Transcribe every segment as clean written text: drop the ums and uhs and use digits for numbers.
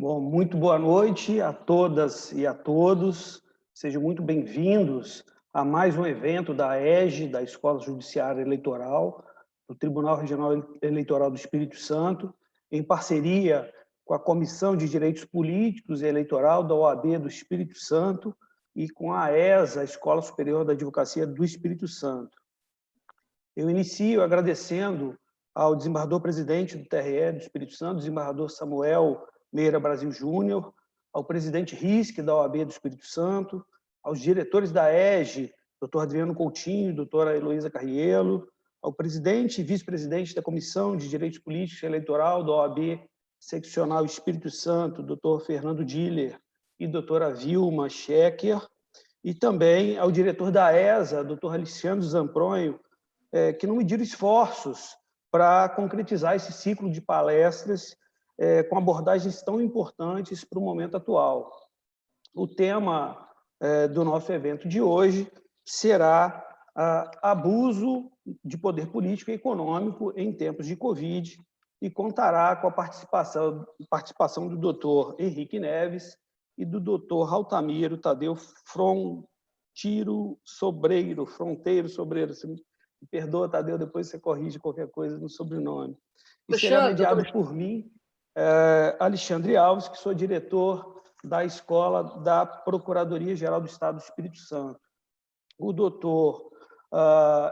Bom, muito boa noite a todas e a todos. Sejam muito bem-vindos a mais um evento da EJE, da Escola Judiciária Eleitoral, do Tribunal Regional Eleitoral do Espírito Santo, em parceria com a Comissão de Direitos Políticos e Eleitoral da OAB do Espírito Santo e com a ESA, a Escola Superior da Advocacia do Espírito Santo. Eu inicio agradecendo ao desembargador-presidente do TRE do Espírito Santo, desembargador Samuel Meira Brasil Júnior, ao presidente RISC da OAB do Espírito Santo, aos diretores da EJE, doutor Adriano Coutinho, doutora Heloísa Carrielo, ao presidente e vice-presidente da Comissão de Direitos Políticos e Eleitoral da OAB Seccional Espírito Santo, doutor Fernando Diller e doutora Vilma Schecker, e também ao diretor da ESA, doutor Alexandre Zampronho, que não mediram esforços para concretizar esse ciclo de palestras com abordagens tão importantes para o momento atual. O tema do nosso evento de hoje será abuso de poder político e econômico em tempos de Covid e contará com a participação do doutor Henrique Neves e do doutor Altamiro Tadeu Fronteiro Sobreiro. Você me perdoa, Tadeu, depois você corrige qualquer coisa no sobrenome. E será mediado por mim, Alexandre Alves, que sou diretor da Escola da Procuradoria-Geral do Estado do Espírito Santo. O doutor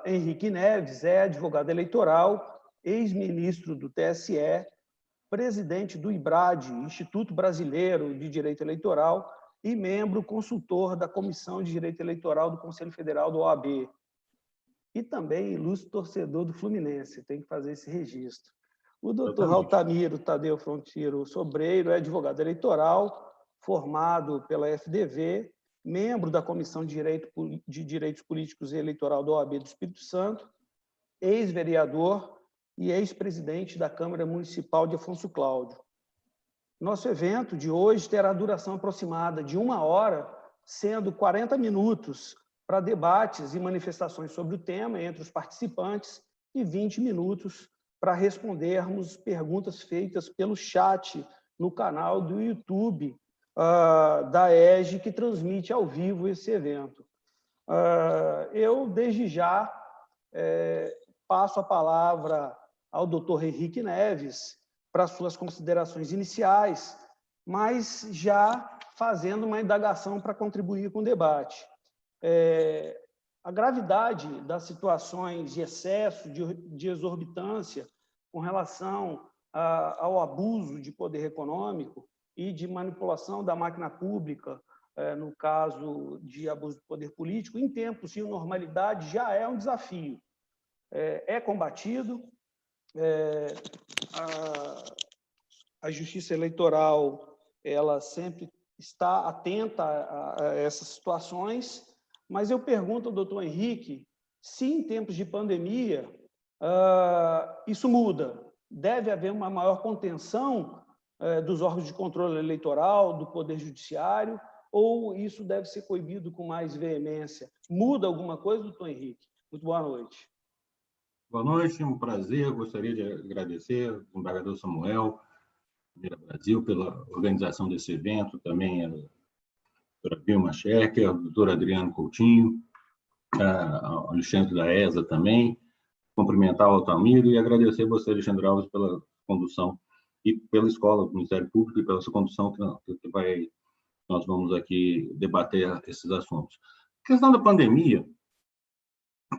Henrique Neves é advogado eleitoral, ex-ministro do TSE, presidente do IBRAD, Instituto Brasileiro de Direito Eleitoral, e membro consultor da Comissão de Direito Eleitoral do Conselho Federal do OAB. E também ilustre torcedor do Fluminense, tem que fazer esse registro. O doutor Altamiro Tadeu Fronteiro Sobreiro é advogado eleitoral, formado pela FDV, membro da Comissão de Direitos Políticos e Eleitoral da OAB do Espírito Santo, ex-vereador e ex-presidente da Câmara Municipal de Afonso Cláudio. Nosso evento de hoje terá duração aproximada de 1 hora, sendo 40 minutos para debates e manifestações sobre o tema entre os participantes e 20 minutos para respondermos perguntas feitas pelo chat no canal do YouTube da EJE, que transmite ao vivo esse evento. Eu, desde já, passo a palavra ao doutor Henrique Neves para suas considerações iniciais, mas já fazendo uma indagação para contribuir com o debate. A gravidade das situações de excesso, de exorbitância com relação ao abuso de poder econômico e de manipulação da máquina pública, no caso de abuso de poder político, em tempos de normalidade, já é um desafio. É combatido, a Justiça Eleitoral ela sempre está atenta a essas situações, mas eu pergunto ao doutor Henrique se, em tempos de pandemia, isso muda. Deve haver uma maior contenção dos órgãos de controle eleitoral, do Poder Judiciário, ou isso deve ser coibido com mais veemência? Muda alguma coisa, doutor Henrique? Muito boa noite. Boa noite, um prazer. Gostaria de agradecer ao desembargador Samuel Meira Brasil pela organização desse evento, também a doutora Vilma Schecker, o doutor Adriano Coutinho, ao Alexandre da ESA também, cumprimentar o Altamiro e agradecer a você, Alexandre Alves, pela condução e pela Escola do Ministério Público e pela sua condução que nós vamos aqui debater esses assuntos. A questão da pandemia,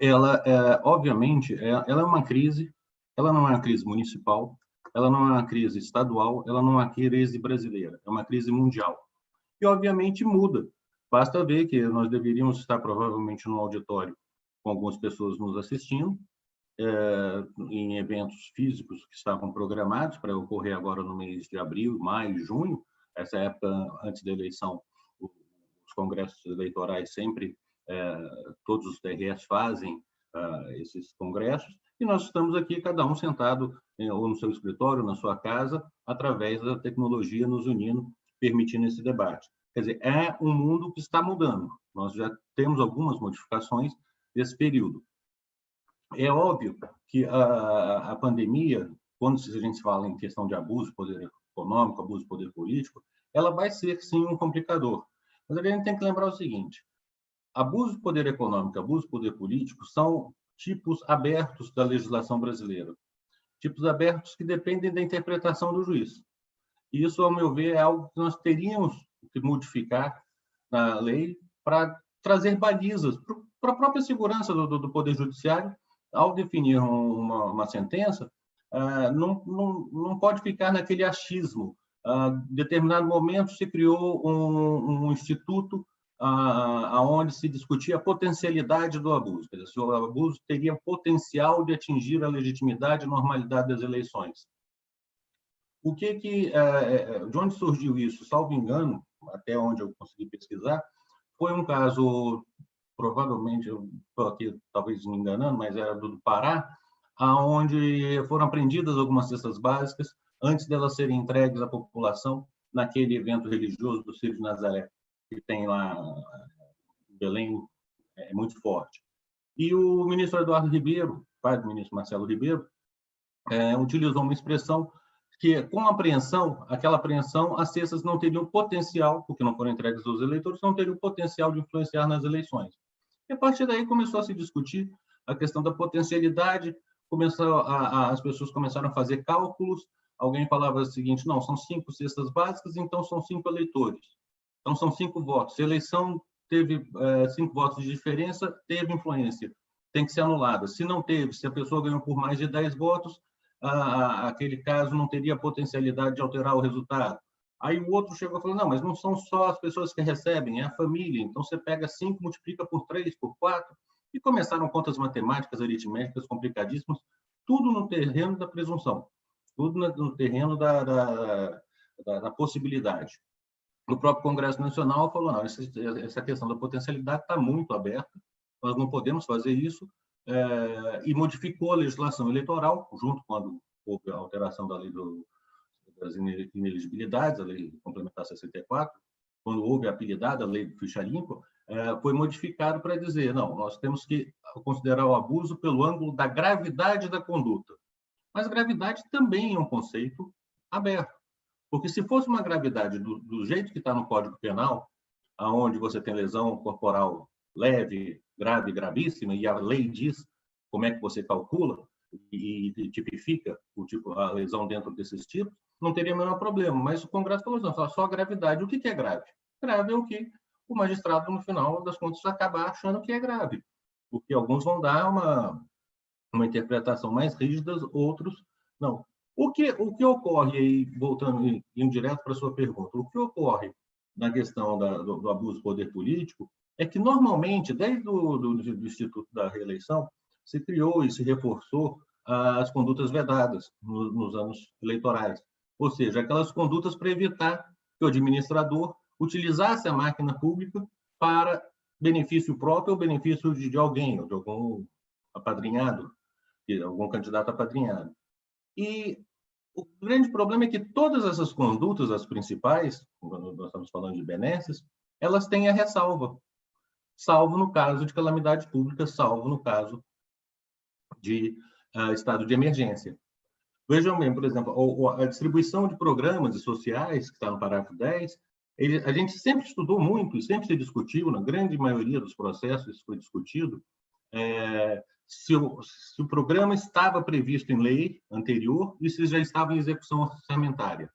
ela, obviamente, ela é uma crise, ela não é uma crise municipal, ela não é uma crise estadual, ela não é uma crise brasileira, é uma crise mundial. E, obviamente, muda. Basta ver que nós deveríamos estar, provavelmente, no auditório com algumas pessoas nos assistindo, em eventos físicos que estavam programados para ocorrer agora no mês de abril, maio, junho, essa época antes da eleição, os congressos eleitorais sempre, todos os TREs fazem esses congressos, e nós estamos aqui, cada um sentado ou no seu escritório, na sua casa, através da tecnologia nos unindo, permitindo esse debate. Quer dizer, é um mundo que está mudando. Nós já temos algumas modificações desse período. É óbvio que a pandemia, quando a gente fala em questão de abuso de poder econômico, abuso do poder político, ela vai ser, sim, um complicador. Mas a gente tem que lembrar o seguinte: abuso do poder econômico e abuso do poder político são tipos abertos da legislação brasileira. Tipos abertos que dependem da interpretação do juiz. E isso, ao meu ver, é algo que nós teríamos que modificar na lei para trazer balizas para a própria segurança do Poder Judiciário. Ao definir uma sentença, não pode ficar naquele achismo. Em determinado momento se criou um instituto aonde se discutia a potencialidade do abuso, quer dizer, se o abuso teria potencial de atingir a legitimidade e normalidade das eleições. De onde surgiu isso? Salvo engano, até onde eu consegui pesquisar, foi um caso, provavelmente, eu estou aqui talvez me enganando, mas era do Pará, onde foram apreendidas algumas cestas básicas antes delas serem entregues à população naquele evento religioso do Círio de Nazaré, que tem lá em Belém, é muito forte. E o ministro Eduardo Ribeiro, pai do ministro Marcelo Ribeiro, utilizou uma expressão que, com a apreensão, aquela apreensão, as cestas não teriam potencial, porque não foram entregues aos eleitores, não teriam potencial de influenciar nas eleições. E, a partir daí, começou a se discutir a questão da potencialidade, as pessoas começaram a fazer cálculos, alguém falava o seguinte: não, são 5 cestas básicas, então são 5 eleitores. Então, são 5 votos. Se a eleição teve 5 votos de diferença, teve influência, tem que ser anulada. Se não teve, se a pessoa ganhou por mais de 10 votos, aquele caso não teria potencialidade de alterar o resultado. Aí o outro chegou e falou: não, mas não são só as pessoas que recebem, é a família. Então, você pega 5, multiplica por 3, por 4, e começaram contas matemáticas, aritméticas complicadíssimas, tudo no terreno da presunção, tudo no terreno da possibilidade. O próprio Congresso Nacional falou: não, essa questão da potencialidade está muito aberta, nós não podemos fazer isso, e modificou a legislação eleitoral, junto quando houve a alteração da lei das inelegibilidades, a lei complementar 64, quando houve a apelidada, a lei do ficha limpa, foi modificado para dizer: não, nós temos que considerar o abuso pelo ângulo da gravidade da conduta. Mas gravidade também é um conceito aberto, porque se fosse uma gravidade do jeito que está no Código Penal, aonde você tem lesão corporal leve, grave, gravíssima, e a lei diz como é que você calcula e tipifica a lesão dentro desses tipos, não teria o menor problema. Mas o Congresso falou: não, só a gravidade. O que é grave? Grave é o que o magistrado, no final das contas, acaba achando que é grave, porque alguns vão dar uma interpretação mais rígida, outros não. O que ocorre, aí, voltando indo direto para a sua pergunta, o que ocorre na questão do abuso do poder político é que, normalmente, desde do Instituto da Reeleição, se criou e se reforçou as condutas vedadas nos anos eleitorais. Ou seja, aquelas condutas para evitar que o administrador utilizasse a máquina pública para benefício próprio ou benefício de alguém, ou de algum apadrinhado, algum candidato apadrinhado. E o grande problema é que todas essas condutas, as principais, quando nós estamos falando de benesses, elas têm a ressalva, salvo no caso de calamidade pública, salvo no caso de estado de emergência. Vejam bem, por exemplo, a distribuição de programas sociais, que está no parágrafo 10, a gente sempre estudou muito e sempre se discutiu, na grande maioria dos processos isso foi discutido, se o programa estava previsto em lei anterior e se já estava em execução orçamentária,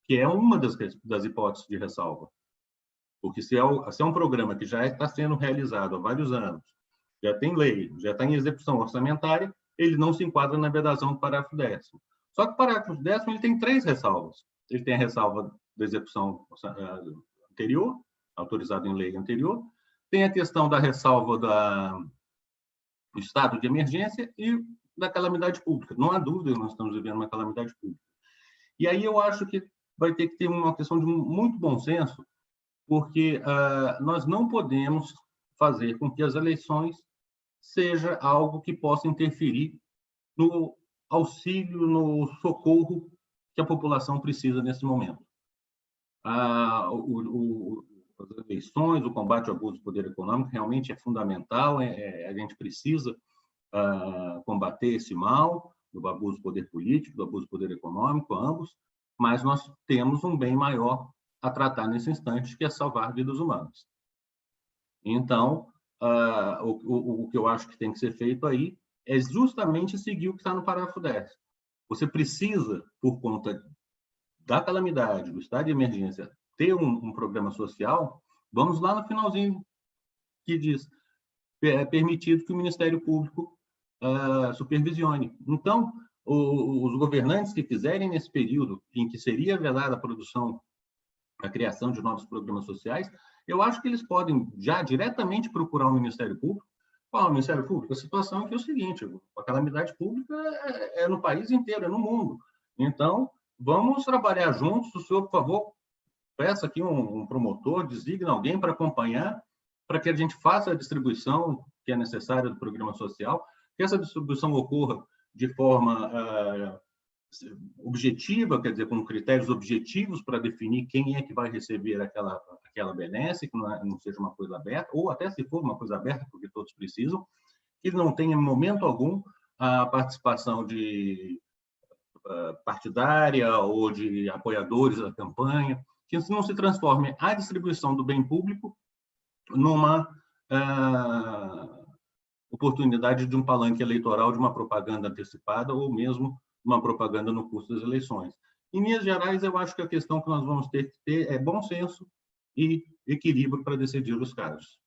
que é uma das hipóteses de ressalva. Porque se é um programa que já está sendo realizado há vários anos, já tem lei, já está em execução orçamentária, ele não se enquadra na vedação do parágrafo 10º. Só que o parágrafo 10º ele tem 3 ressalvas. Ele tem a ressalva da execução anterior, autorizada em lei anterior, tem a questão da ressalva do estado de emergência e da calamidade pública. Não há dúvida que nós estamos vivendo uma calamidade pública. E aí eu acho que vai ter que ter uma questão de muito bom senso, porque nós não podemos fazer com que as eleições seja algo que possa interferir no auxílio, no socorro que a população precisa nesse momento. As eleições, o combate ao abuso do poder econômico realmente é fundamental, a gente precisa combater esse mal, do abuso do poder político, do abuso do poder econômico, ambos, mas nós temos um bem maior a tratar nesse instante, que é salvar vidas humanas. Então, o que eu acho que tem que ser feito aí é justamente seguir o que está no parágrafo 10. Você precisa, por conta da calamidade, do estado de emergência, ter um programa social. Vamos lá no finalzinho, que diz: é permitido que o Ministério Público supervisione. Então, os governantes que fizerem nesse período em que seria vedada a criação de novos programas sociais, eu acho que eles podem já diretamente procurar o Ministério Público. Falar: o Ministério Público, a situação aqui é o seguinte: a calamidade pública é no país inteiro, é no mundo. Então, vamos trabalhar juntos. O senhor, por favor, peça aqui um promotor, designa alguém para acompanhar, para que a gente faça a distribuição que é necessária do programa social, que essa distribuição ocorra de forma objetiva, quer dizer, com critérios objetivos para definir quem é que vai receber aquela benesse, que não seja uma coisa aberta, ou até se for uma coisa aberta, porque todos precisam, que não tenha, em momento algum, a participação partidária ou de apoiadores da campanha, que não se transforme a distribuição do bem público numa oportunidade de um palanque eleitoral, de uma propaganda antecipada ou mesmo uma propaganda no curso das eleições. Em Minas Gerais, eu acho que a questão que nós vamos ter que ter é bom senso e equilíbrio para decidir os casos.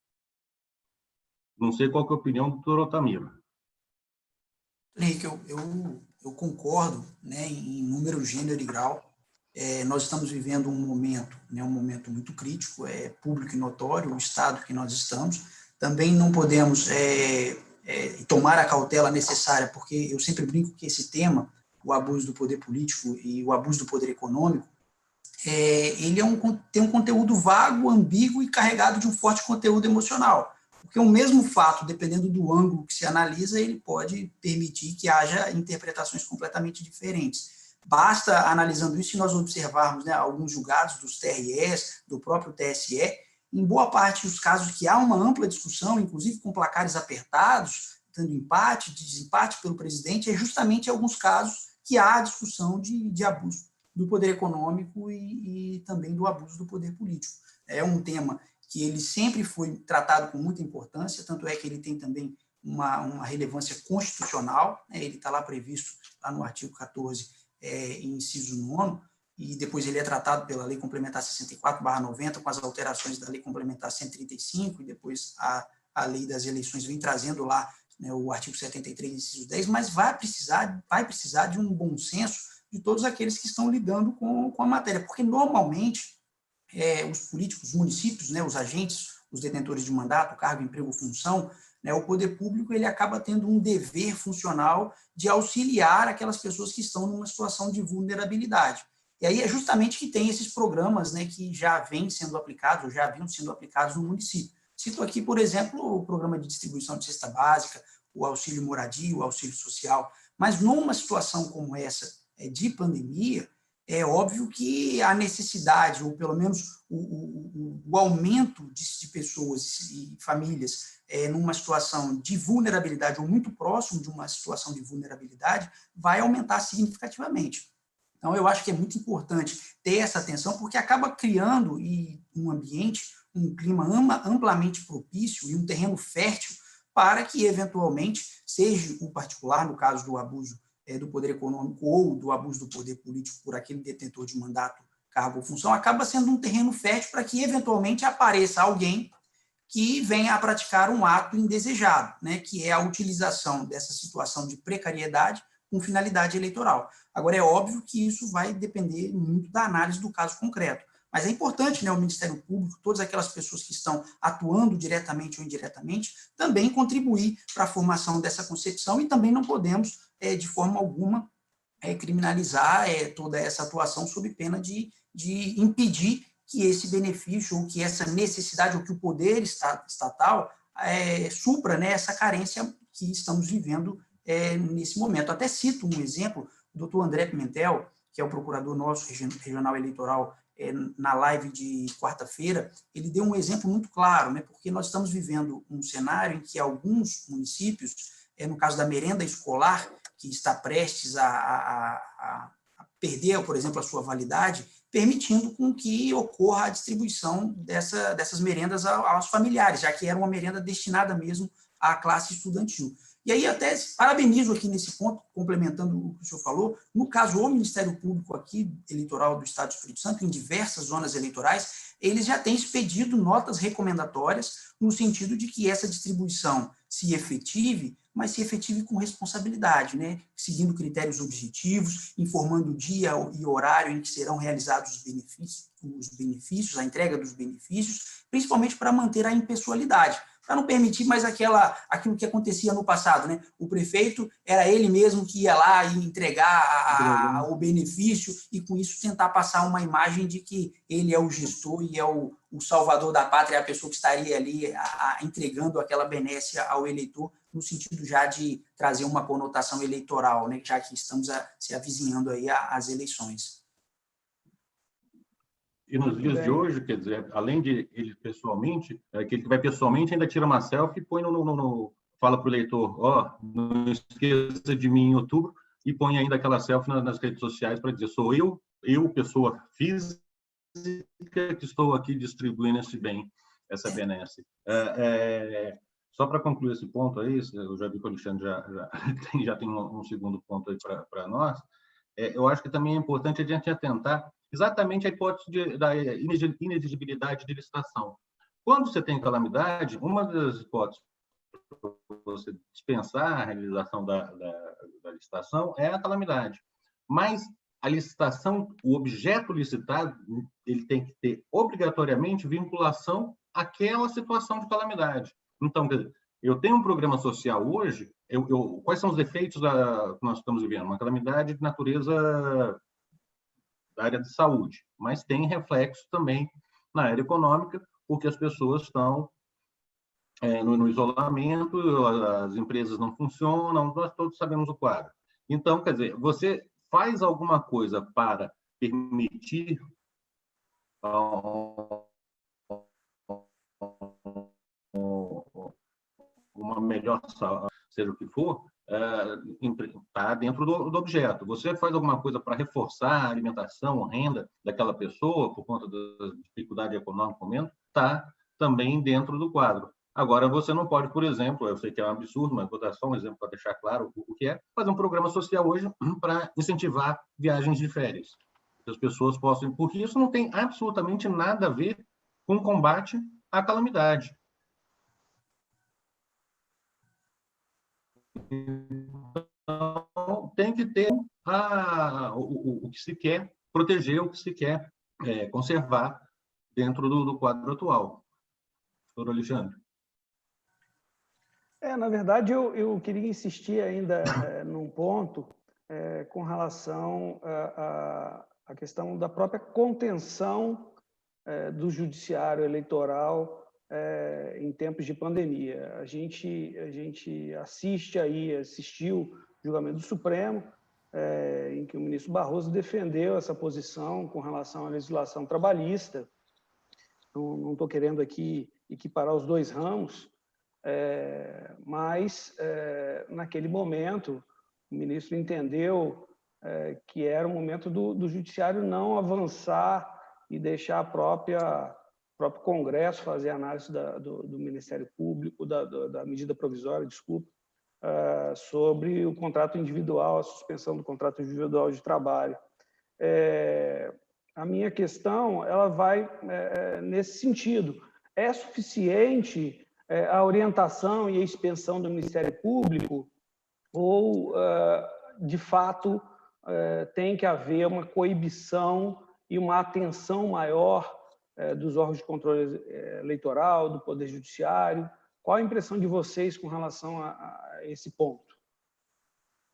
Não sei qual que é a opinião do doutor Altamiro. Henrique, eu concordo, né, em número, gênero e grau. Nós estamos vivendo um momento muito crítico, público e notório, o estado que nós estamos. Também não podemos tomar a cautela necessária, porque eu sempre brinco que esse tema, o abuso do poder político e o abuso do poder econômico, ele tem um conteúdo vago, ambíguo e carregado de um forte conteúdo emocional. Porque o mesmo fato, dependendo do ângulo que se analisa, ele pode permitir que haja interpretações completamente diferentes. Basta, analisando isso, se nós observarmos, né, alguns julgados dos TREs, do próprio TSE, em boa parte dos casos que há uma ampla discussão, inclusive com placares apertados, tendo empate, desempate pelo presidente, é justamente em alguns casos que há a discussão de abuso do poder econômico e também do abuso do poder político. É um tema que ele sempre foi tratado com muita importância, tanto é que ele tem também uma relevância constitucional, né? Ele está lá previsto, lá no artigo 14, inciso 9º, e depois ele é tratado pela Lei Complementar 64/90, com as alterações da Lei Complementar 135, e depois a Lei das Eleições vem trazendo lá, né, o artigo 73, inciso 10, mas vai precisar de um bom senso de todos aqueles que estão lidando com a matéria, porque normalmente os políticos, os municípios, né, os agentes, os detentores de mandato, cargo, emprego, função, né, o poder público ele acaba tendo um dever funcional de auxiliar aquelas pessoas que estão numa situação de vulnerabilidade. E aí é justamente que tem esses programas, né, que já vêm sendo aplicados, ou já haviam sendo aplicados no município. Cito aqui, por exemplo, o programa de distribuição de cesta básica, o auxílio moradia, o auxílio social. Mas numa situação como essa de pandemia, é óbvio que a necessidade, ou pelo menos o aumento de pessoas e famílias numa situação de vulnerabilidade, ou muito próximo de uma situação de vulnerabilidade, vai aumentar significativamente. Então, eu acho que é muito importante ter essa atenção, porque acaba criando um ambiente, um clima amplamente propício e um terreno fértil para que, eventualmente, seja o particular, no caso do abuso do poder econômico ou do abuso do poder político por aquele detentor de mandato, cargo ou função, acaba sendo um terreno fértil para que, eventualmente, apareça alguém que venha a praticar um ato indesejado, né, que é a utilização dessa situação de precariedade com finalidade eleitoral. Agora, é óbvio que isso vai depender muito da análise do caso concreto. Mas é importante, né, o Ministério Público, todas aquelas pessoas que estão atuando diretamente ou indiretamente, também contribuir para a formação dessa concepção, e também não podemos, de forma alguma, criminalizar toda essa atuação sob pena de impedir que esse benefício, ou que essa necessidade, ou que o poder estatal supra, né, essa carência que estamos vivendo nesse momento. Até cito um exemplo, o doutor André Pimentel, que é o procurador nosso regional eleitoral, na live de quarta-feira, ele deu um exemplo muito claro, né, porque nós estamos vivendo um cenário em que alguns municípios, no caso da merenda escolar, que está prestes a perder, por exemplo, a sua validade, permitindo com que ocorra a distribuição dessas merendas aos familiares, já que era uma merenda destinada mesmo à classe estudantil. E aí até parabenizo aqui nesse ponto, complementando o que o senhor falou, no caso, o Ministério Público aqui, eleitoral do Estado do Espírito Santo, em diversas zonas eleitorais, eles já têm expedido notas recomendatórias no sentido de que essa distribuição se efetive, mas se efetive com responsabilidade, né? Seguindo critérios objetivos, informando o dia e horário em que serão realizados os benefícios, a entrega dos benefícios, principalmente para manter a impessoalidade, para não permitir mais aquilo que acontecia no passado, né? O prefeito era ele mesmo que ia lá e entregar o benefício e, com isso, tentar passar uma imagem de que ele é o gestor e é o salvador da pátria, a pessoa que estaria ali entregando aquela benesse ao eleitor, no sentido já de trazer uma conotação eleitoral, né? Já que estamos se avizinhando aí às eleições. E nos dias de hoje, quer dizer, além de ele pessoalmente, aquele que vai pessoalmente ainda tira uma selfie e põe fala para o eleitor, não esqueça de mim em outubro, e põe ainda aquela selfie nas redes sociais para dizer, sou eu, pessoa física, que estou aqui distribuindo esse bem, essa benesse. Só para concluir esse ponto aí, eu já vi que o Alexandre já tem um segundo ponto aí para nós, eu acho que também é importante a gente atentar exatamente à hipótese da inexigibilidade de licitação. Quando você tem calamidade, uma das hipóteses para você dispensar a realização da licitação é a calamidade. Mas a licitação, o objeto licitado, ele tem que ter obrigatoriamente vinculação àquela situação de calamidade. Então, quer dizer, eu tenho um programa social hoje, quais são os efeitos que nós estamos vivendo? Uma calamidade de natureza da área de saúde, mas tem reflexo também na área econômica, porque as pessoas estão no isolamento, as empresas não funcionam, nós todos sabemos o quadro. Então, quer dizer, você faz alguma coisa para permitir uma melhor saúde, seja o que for, está dentro do objeto. Você faz alguma coisa para reforçar a alimentação, a renda daquela pessoa, por conta da dificuldade econômica no momento, está também dentro do quadro. Agora, você não pode, por exemplo, eu sei que é um absurdo, mas vou dar só um exemplo para deixar claro o que é, fazer um programa social hoje para incentivar viagens de férias. Que as pessoas possam, porque isso não tem absolutamente nada a ver com o combate à calamidade. Então, tem que ter o que se quer proteger, o que se quer conservar dentro do quadro atual. Doutor Alexandre. Na verdade, eu queria insistir ainda num ponto com relação à questão da própria contenção do judiciário eleitoral em tempos de pandemia. A gente assistiu o julgamento do Supremo, em que o ministro Barroso defendeu essa posição com relação à legislação trabalhista. Não estou querendo aqui equiparar os dois ramos, mas naquele momento o ministro entendeu que era o momento do judiciário não avançar e deixar o próprio Congresso fazer a análise do Ministério Público, da medida provisória, sobre o contrato individual, a suspensão do contrato individual de trabalho. A minha questão ela vai nesse sentido. É suficiente a orientação e a expensão do Ministério Público ou, de fato, tem que haver uma coibição e uma atenção maior dos órgãos de controle eleitoral, do Poder Judiciário? Qual a impressão de vocês com relação a esse ponto?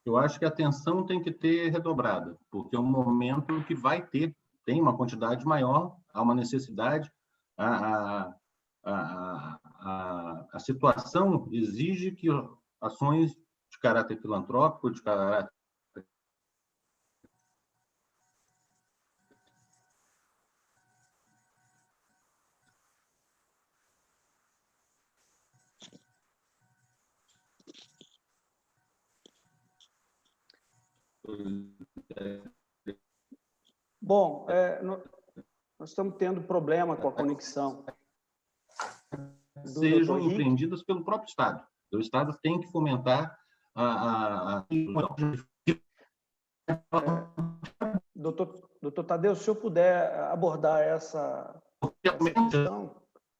Eu acho que a atenção tem que ter redobrada, porque é um momento que tem uma quantidade maior, há uma necessidade, a situação exige que ações de caráter filantrópico, de caráter Bom, nós estamos tendo problema com a conexão do sejam Dr. Henrique. empreendidas pelo próprio Estado. O Estado tem que fomentar Doutor Tadeu, se eu puder abordar essa questão,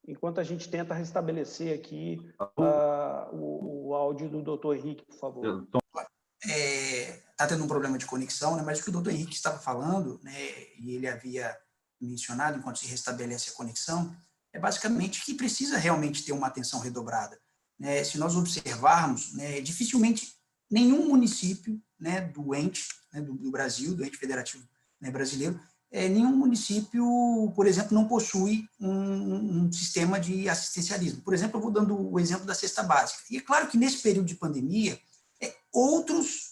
enquanto a gente tenta restabelecer aqui o áudio do doutor Henrique, por favor. Está tendo um problema de conexão, né? Mas o que o doutor Henrique estava falando, né, e ele havia mencionado, enquanto se restabelece a conexão, é basicamente que precisa realmente ter uma atenção redobrada. Né? Se nós observarmos, né, dificilmente nenhum município, né, doente, né, do Brasil, doente federativo, né, brasileiro, nenhum município, por exemplo, não possui um sistema de assistencialismo. Por exemplo, eu vou dando o exemplo da cesta básica. E é claro que nesse período de pandemia, outros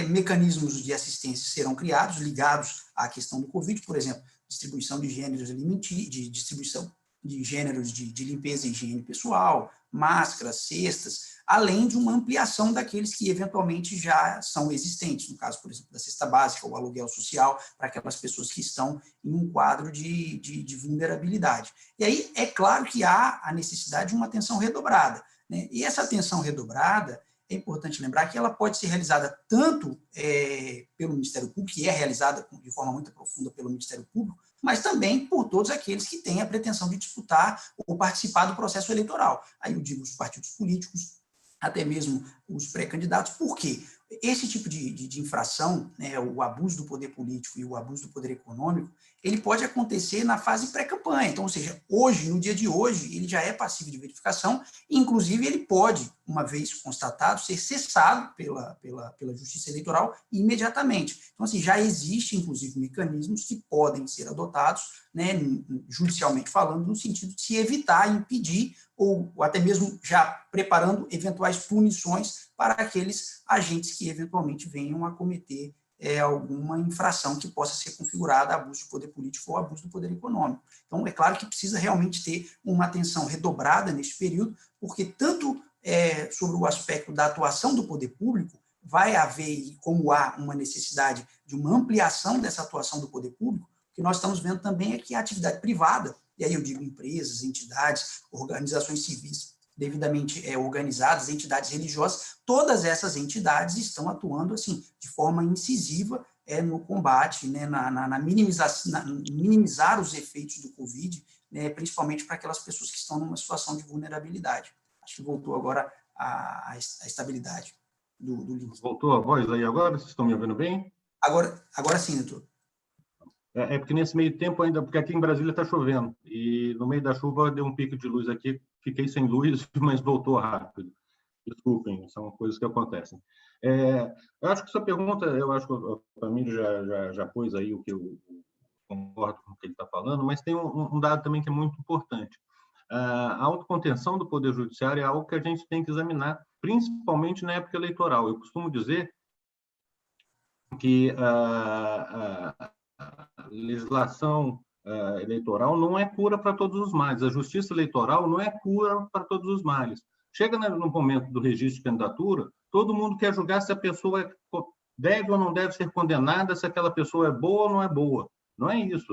mecanismos de assistência serão criados, ligados à questão do Covid, por exemplo, distribuição de gêneros alimentícios, distribuição de gêneros de limpeza e higiene pessoal, máscaras, cestas, além de uma ampliação daqueles que eventualmente já são existentes, no caso, por exemplo, da cesta básica, o aluguel social, para aquelas pessoas que estão em um quadro de vulnerabilidade. E aí, é claro que há a necessidade de uma atenção redobrada, né? E essa atenção redobrada, é importante lembrar que ela pode ser realizada tanto pelo Ministério Público, que é realizada de forma muito profunda pelo Ministério Público, mas também por todos aqueles que têm a pretensão de disputar ou participar do processo eleitoral. Aí eu digo os partidos políticos, até mesmo os pré-candidatos. Por quê? Esse tipo de infração, né, o abuso do poder político e o abuso do poder econômico, ele pode acontecer na fase pré-campanha. Então, ou seja, hoje, no dia de hoje, ele já é passível de verificação, e, inclusive, ele pode, uma vez constatado, ser cessado pela Justiça Eleitoral imediatamente. Então, assim, já existe, inclusive, mecanismos que podem ser adotados, né, judicialmente falando, no sentido de se evitar, impedir, ou até mesmo já preparando eventuais punições para aqueles agentes que eventualmente venham a cometer alguma infração que possa ser configurada abuso de poder político ou abuso do poder econômico. Então, é claro que precisa realmente ter uma atenção redobrada neste período, porque tanto sobre o aspecto da atuação do poder público, vai haver, e como há uma necessidade de uma ampliação dessa atuação do poder público, o que nós estamos vendo também é que a atividade privada, e aí eu digo empresas, entidades, organizações civis devidamente organizadas, entidades religiosas, todas essas entidades estão atuando assim de forma incisiva no combate, né, na minimizar os efeitos do Covid, né, principalmente para aquelas pessoas que estão numa situação de vulnerabilidade. Acho que voltou agora a estabilidade do link. Voltou a voz aí agora? Vocês estão me ouvindo bem? Agora sim, doutor. Porque nesse meio tempo ainda, porque aqui em Brasília está chovendo, e no meio da chuva deu um pico de luz aqui, fiquei sem luz, mas voltou rápido. Desculpem, são coisas que acontecem. Eu acho que essa pergunta, eu acho que o Tamiro já pôs aí o que eu concordo com o que ele está falando, mas tem um dado também que é muito importante. A autocontenção do Poder Judiciário é algo que a gente tem que examinar, principalmente na época eleitoral. Eu costumo dizer que a legislação eleitoral não é cura para todos os males, a justiça eleitoral não é cura para todos os males. Chega no momento do registro de candidatura, todo mundo quer julgar se a pessoa deve ou não deve ser condenada, se aquela pessoa é boa ou não é boa. Não é isso.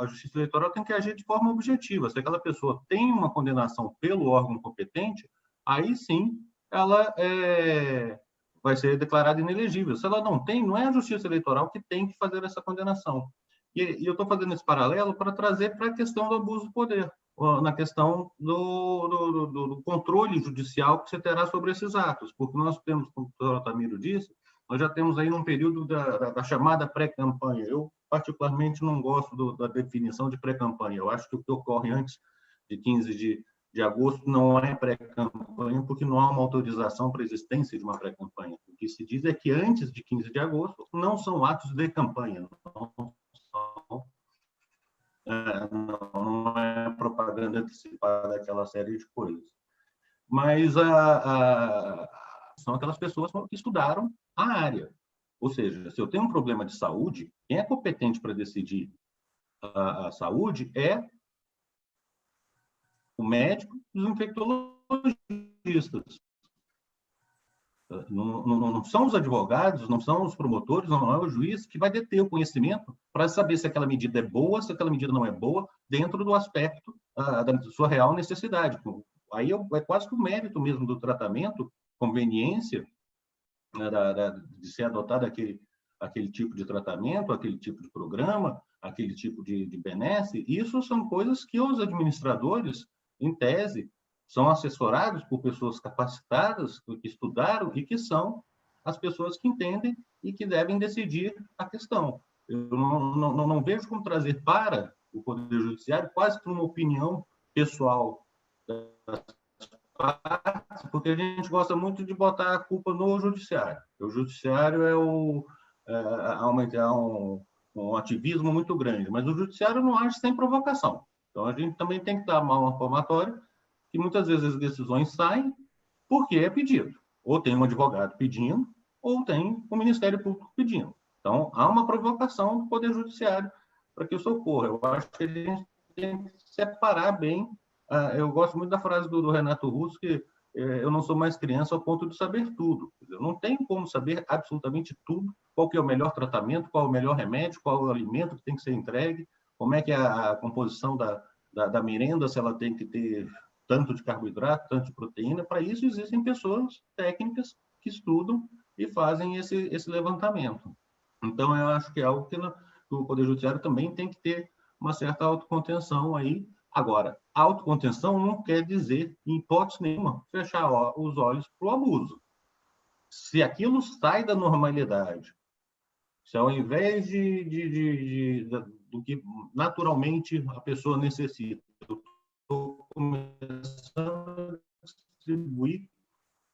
A justiça eleitoral tem que agir de forma objetiva. Se aquela pessoa tem uma condenação pelo órgão competente, aí sim ela vai ser declarada inelegível. Se ela não tem, não é a justiça eleitoral que tem que fazer essa condenação. E eu estou fazendo esse paralelo para trazer para a questão do abuso do poder, na questão do controle judicial que você terá sobre esses atos, porque nós temos, como o doutor Altamiro disse, nós já temos aí um período da chamada pré-campanha. Eu, particularmente, não gosto da definição de pré-campanha. Eu acho que o que ocorre antes de 15 de agosto não é pré-campanha, porque não há uma autorização para a existência de uma pré-campanha. O que se diz é que antes de 15 de agosto não são atos de campanha, não é propaganda antecipada daquela série de coisas. Mas são aquelas pessoas que estudaram a área. Ou seja, se eu tenho um problema de saúde, quem é competente para decidir a saúde é o médico e os infectologistas. Não são os advogados, não são os promotores, não é o juiz que vai deter o conhecimento para saber se aquela medida é boa, se aquela medida não é boa, dentro do aspecto da sua real necessidade. Aí é quase que o mérito mesmo do tratamento, conveniência, né, de ser adotado aquele tipo de tratamento, aquele tipo de programa, aquele tipo de benesse. Isso são coisas que os administradores, em tese, são assessorados por pessoas capacitadas, que estudaram e que são as pessoas que entendem e que devem decidir a questão. Eu não vejo como trazer para o Poder Judiciário quase que uma opinião pessoal das partes, porque a gente gosta muito de botar a culpa no Judiciário. O Judiciário há um ativismo muito grande, mas o Judiciário não age sem provocação. Então, a gente também tem que dar uma palmatória que muitas vezes as decisões saem porque é pedido. Ou tem um advogado pedindo, ou tem o Ministério Público pedindo. Então, há uma provocação do Poder Judiciário para que isso ocorra. Eu acho que a gente tem que separar bem. Eu gosto muito da frase do Renato Russo, que eu não sou mais criança ao ponto de saber tudo. Eu não tenho como saber absolutamente tudo, qual que é o melhor tratamento, qual é o melhor remédio, qual é o alimento que tem que ser entregue, como é que é a composição da merenda, se ela tem que ter tanto de carboidrato, tanto de proteína. Para isso existem pessoas técnicas que estudam e fazem esse levantamento. Então, eu acho que é algo que o Poder Judiciário também tem que ter uma certa autocontenção aí. Agora, autocontenção não quer dizer, em hipótese nenhuma, fechar os olhos para o abuso. Se aquilo sai da normalidade, se ao invés do que naturalmente a pessoa necessita, eu estou começando a distribuir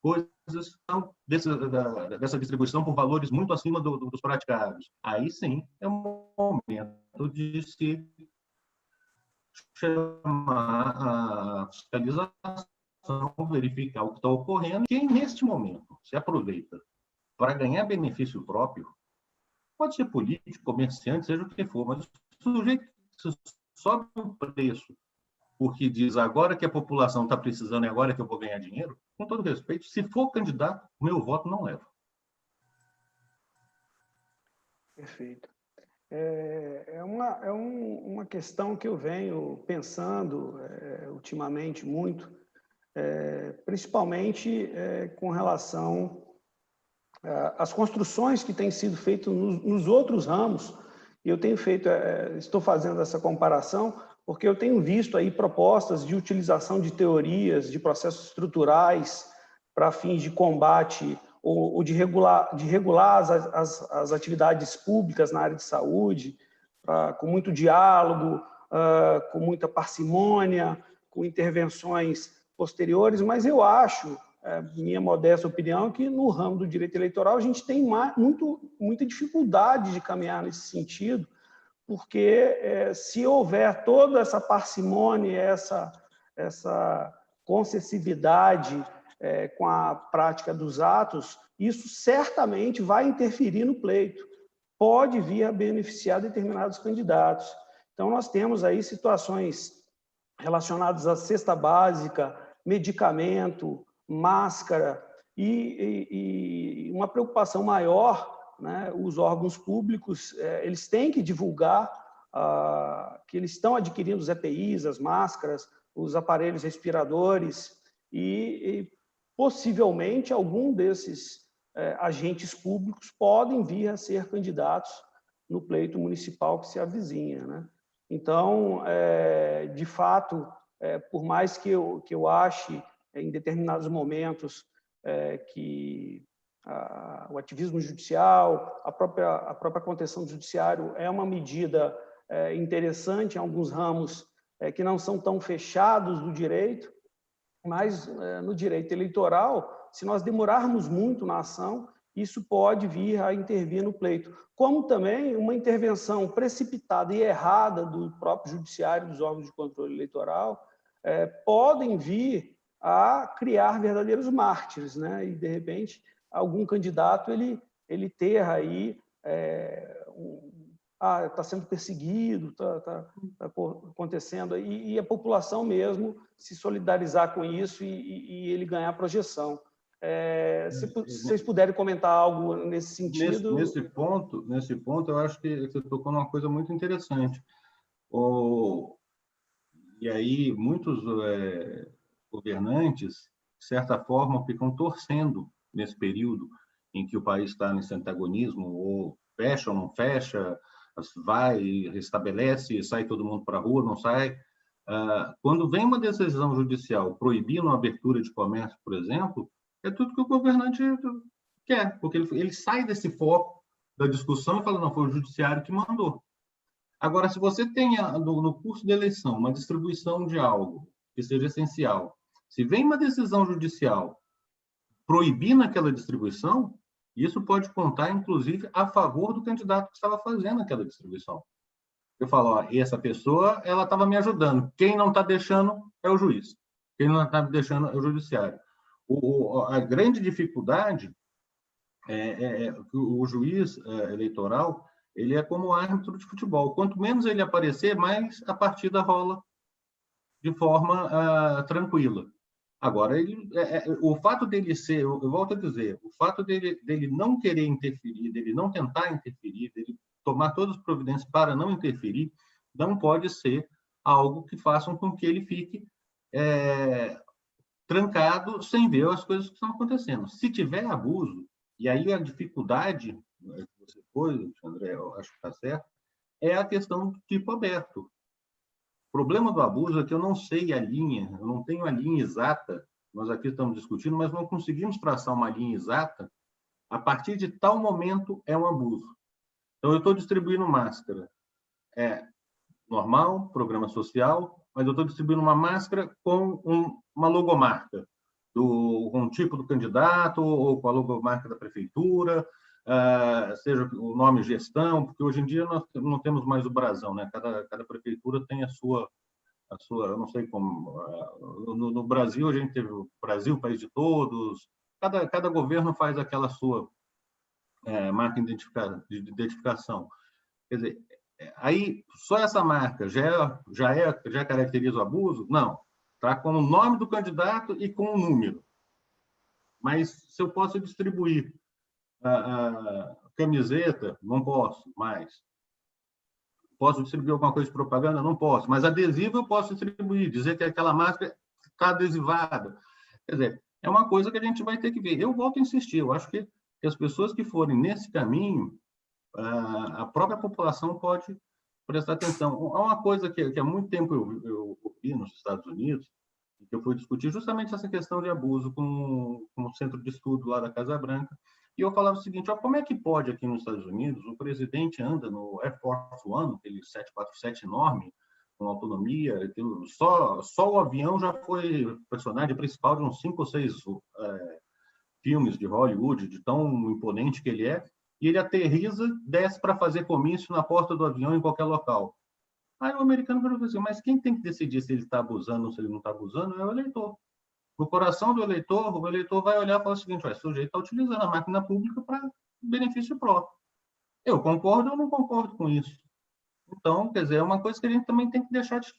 coisas dessa distribuição por valores muito acima dos praticados. Aí sim é um momento de se chamar a fiscalização, verificar o que está ocorrendo. Quem neste momento se aproveita para ganhar benefício próprio, pode ser político, comerciante, seja o que for, mas o sujeito que sobe o preço porque diz agora que a população está precisando e agora que eu vou ganhar dinheiro, com todo respeito, se for candidato, meu voto não leva. Perfeito. É uma questão que eu venho pensando ultimamente muito, principalmente com relação às construções que têm sido feitas nos outros ramos. E eu tenho estou fazendo essa comparação porque eu tenho visto aí propostas de utilização de teorias, de processos estruturais para fins de combate ou de regular as atividades públicas na área de saúde, com muito diálogo, com muita parcimônia, com intervenções posteriores, mas eu acho, minha modesta opinião, que no ramo do direito eleitoral a gente tem muita dificuldade de caminhar nesse sentido, porque se houver toda essa parcimônia, essa concessividade com a prática dos atos, isso certamente vai interferir no pleito, pode vir a beneficiar determinados candidatos. Então, nós temos aí situações relacionadas à cesta básica, medicamento, máscara e uma preocupação maior, né? Os órgãos públicos eles têm que divulgar que eles estão adquirindo os EPIs, as máscaras, os aparelhos respiradores e possivelmente algum desses agentes públicos podem vir a ser candidatos no pleito municipal que se avizinha, né? Então, de fato, por mais que eu ache em determinados momentos que o ativismo judicial, a própria contenção do judiciário é uma medida interessante em alguns ramos que não são tão fechados do direito, mas no direito eleitoral, se nós demorarmos muito na ação, isso pode vir a intervir no pleito. Como também uma intervenção precipitada e errada do próprio judiciário, dos órgãos de controle eleitoral, podem vir a criar verdadeiros mártires, né? E, de repente, algum candidato ele ter aí está sendo perseguido, está acontecendo, e a população mesmo se solidarizar com isso e ele ganhar projeção. Se vocês puderem comentar algo nesse sentido. Nesse ponto, eu acho que você tocou numa coisa muito interessante. E aí, muitos governantes, de certa forma, ficam torcendo nesse período em que o país está nesse antagonismo, ou fecha ou não fecha, vai, restabelece, sai todo mundo para a rua, não sai. Quando vem uma decisão judicial proibindo a abertura de comércio, por exemplo, é tudo que o governante quer, porque ele sai desse foco da discussão e fala, não, foi o judiciário que mandou. Agora, se você tem no curso da eleição uma distribuição de algo que seja essencial, se vem uma decisão judicial proibindo aquela distribuição, isso pode contar, inclusive, a favor do candidato que estava fazendo aquela distribuição. Eu falo, ó, essa pessoa ela estava me ajudando. Quem não está deixando é o juiz. Quem não está deixando é o judiciário. A grande dificuldade é que o juiz eleitoral ele é como árbitro de futebol. Quanto menos ele aparecer, mais a partida rola de forma tranquila. Agora, o fato dele ser, eu volto a dizer, o fato dele não querer interferir, dele não tentar interferir, dele tomar todas as providências para não interferir, não pode ser algo que faça com que ele fique trancado sem ver as coisas que estão acontecendo. Se tiver abuso, e aí a dificuldade que você pôs, André, eu acho que está certo, é a questão do tipo aberto. O problema do abuso é que eu não sei a linha, eu não tenho a linha exata, nós aqui estamos discutindo, mas não conseguimos traçar uma linha exata, a partir de tal momento é um abuso. Então, eu estou distribuindo máscara. Normal, programa social, mas eu estou distribuindo uma máscara com uma logomarca, com um tipo do candidato, ou com a logomarca da prefeitura, seja o nome gestão, porque hoje em dia nós não temos mais o brasão, né? Cada prefeitura tem a sua, eu não sei como, no Brasil a gente teve o Brasil, país de todos, cada governo faz aquela sua marca de identificação. Quer dizer, aí só essa marca já caracteriza o abuso? Não, tá com o nome do candidato e com o número. Mas se eu posso distribuir a camiseta, não posso mais. Posso distribuir alguma coisa de propaganda? Não posso. Mas adesivo eu posso distribuir, dizer que aquela máscara está adesivada. Quer dizer, é uma coisa que a gente vai ter que ver. Eu volto a insistir, eu acho que as pessoas que forem nesse caminho, a própria população pode prestar atenção. Há uma coisa que há muito tempo eu ouvi nos Estados Unidos, que eu fui discutir justamente essa questão de abuso com o centro de estudo lá da Casa Branca, e eu falava o seguinte, ó, como é que pode aqui nos Estados Unidos o presidente anda no Air Force One, aquele 747 enorme, com autonomia, só o avião já foi personagem principal de uns 5 ou 6 filmes de Hollywood, de tão imponente que ele é, e ele aterriza, desce para fazer comício na porta do avião em qualquer local. Aí o americano falou assim, mas quem tem que decidir se ele está abusando ou se ele não está abusando é o eleitor. No coração do eleitor, o eleitor vai olhar e falar o seguinte, o sujeito está utilizando a máquina pública para benefício próprio. Eu concordo ou não concordo com isso? Então, quer dizer, é uma coisa que a gente também tem que deixar de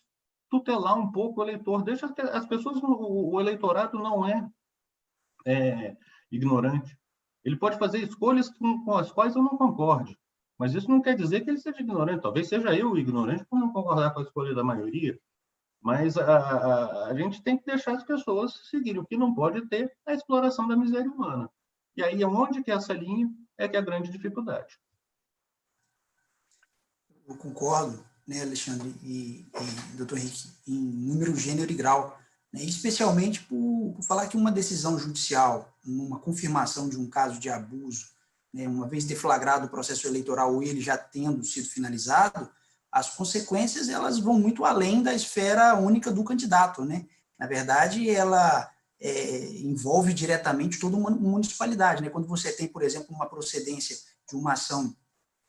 tutelar um pouco o eleitor. Deixa as pessoas, o eleitorado não é ignorante. Ele pode fazer escolhas com as quais eu não concorde, mas isso não quer dizer que ele seja ignorante. Talvez seja eu o ignorante por não concordar com a escolha da maioria, mas a gente tem que deixar as pessoas seguirem. O que não pode ter é a exploração da miséria humana. E aí, onde que é essa linha é que é a grande dificuldade. Eu concordo, né, Alexandre e Dr. Henrique, em número, gênero e grau, né, especialmente por falar que uma decisão judicial, uma confirmação de um caso de abuso, né, uma vez deflagrado o processo eleitoral ou ele já tendo sido finalizado, as consequências elas vão muito além da esfera única do candidato, né? Na verdade, ela envolve diretamente toda uma municipalidade, né? Quando você tem, por exemplo, uma procedência de uma ação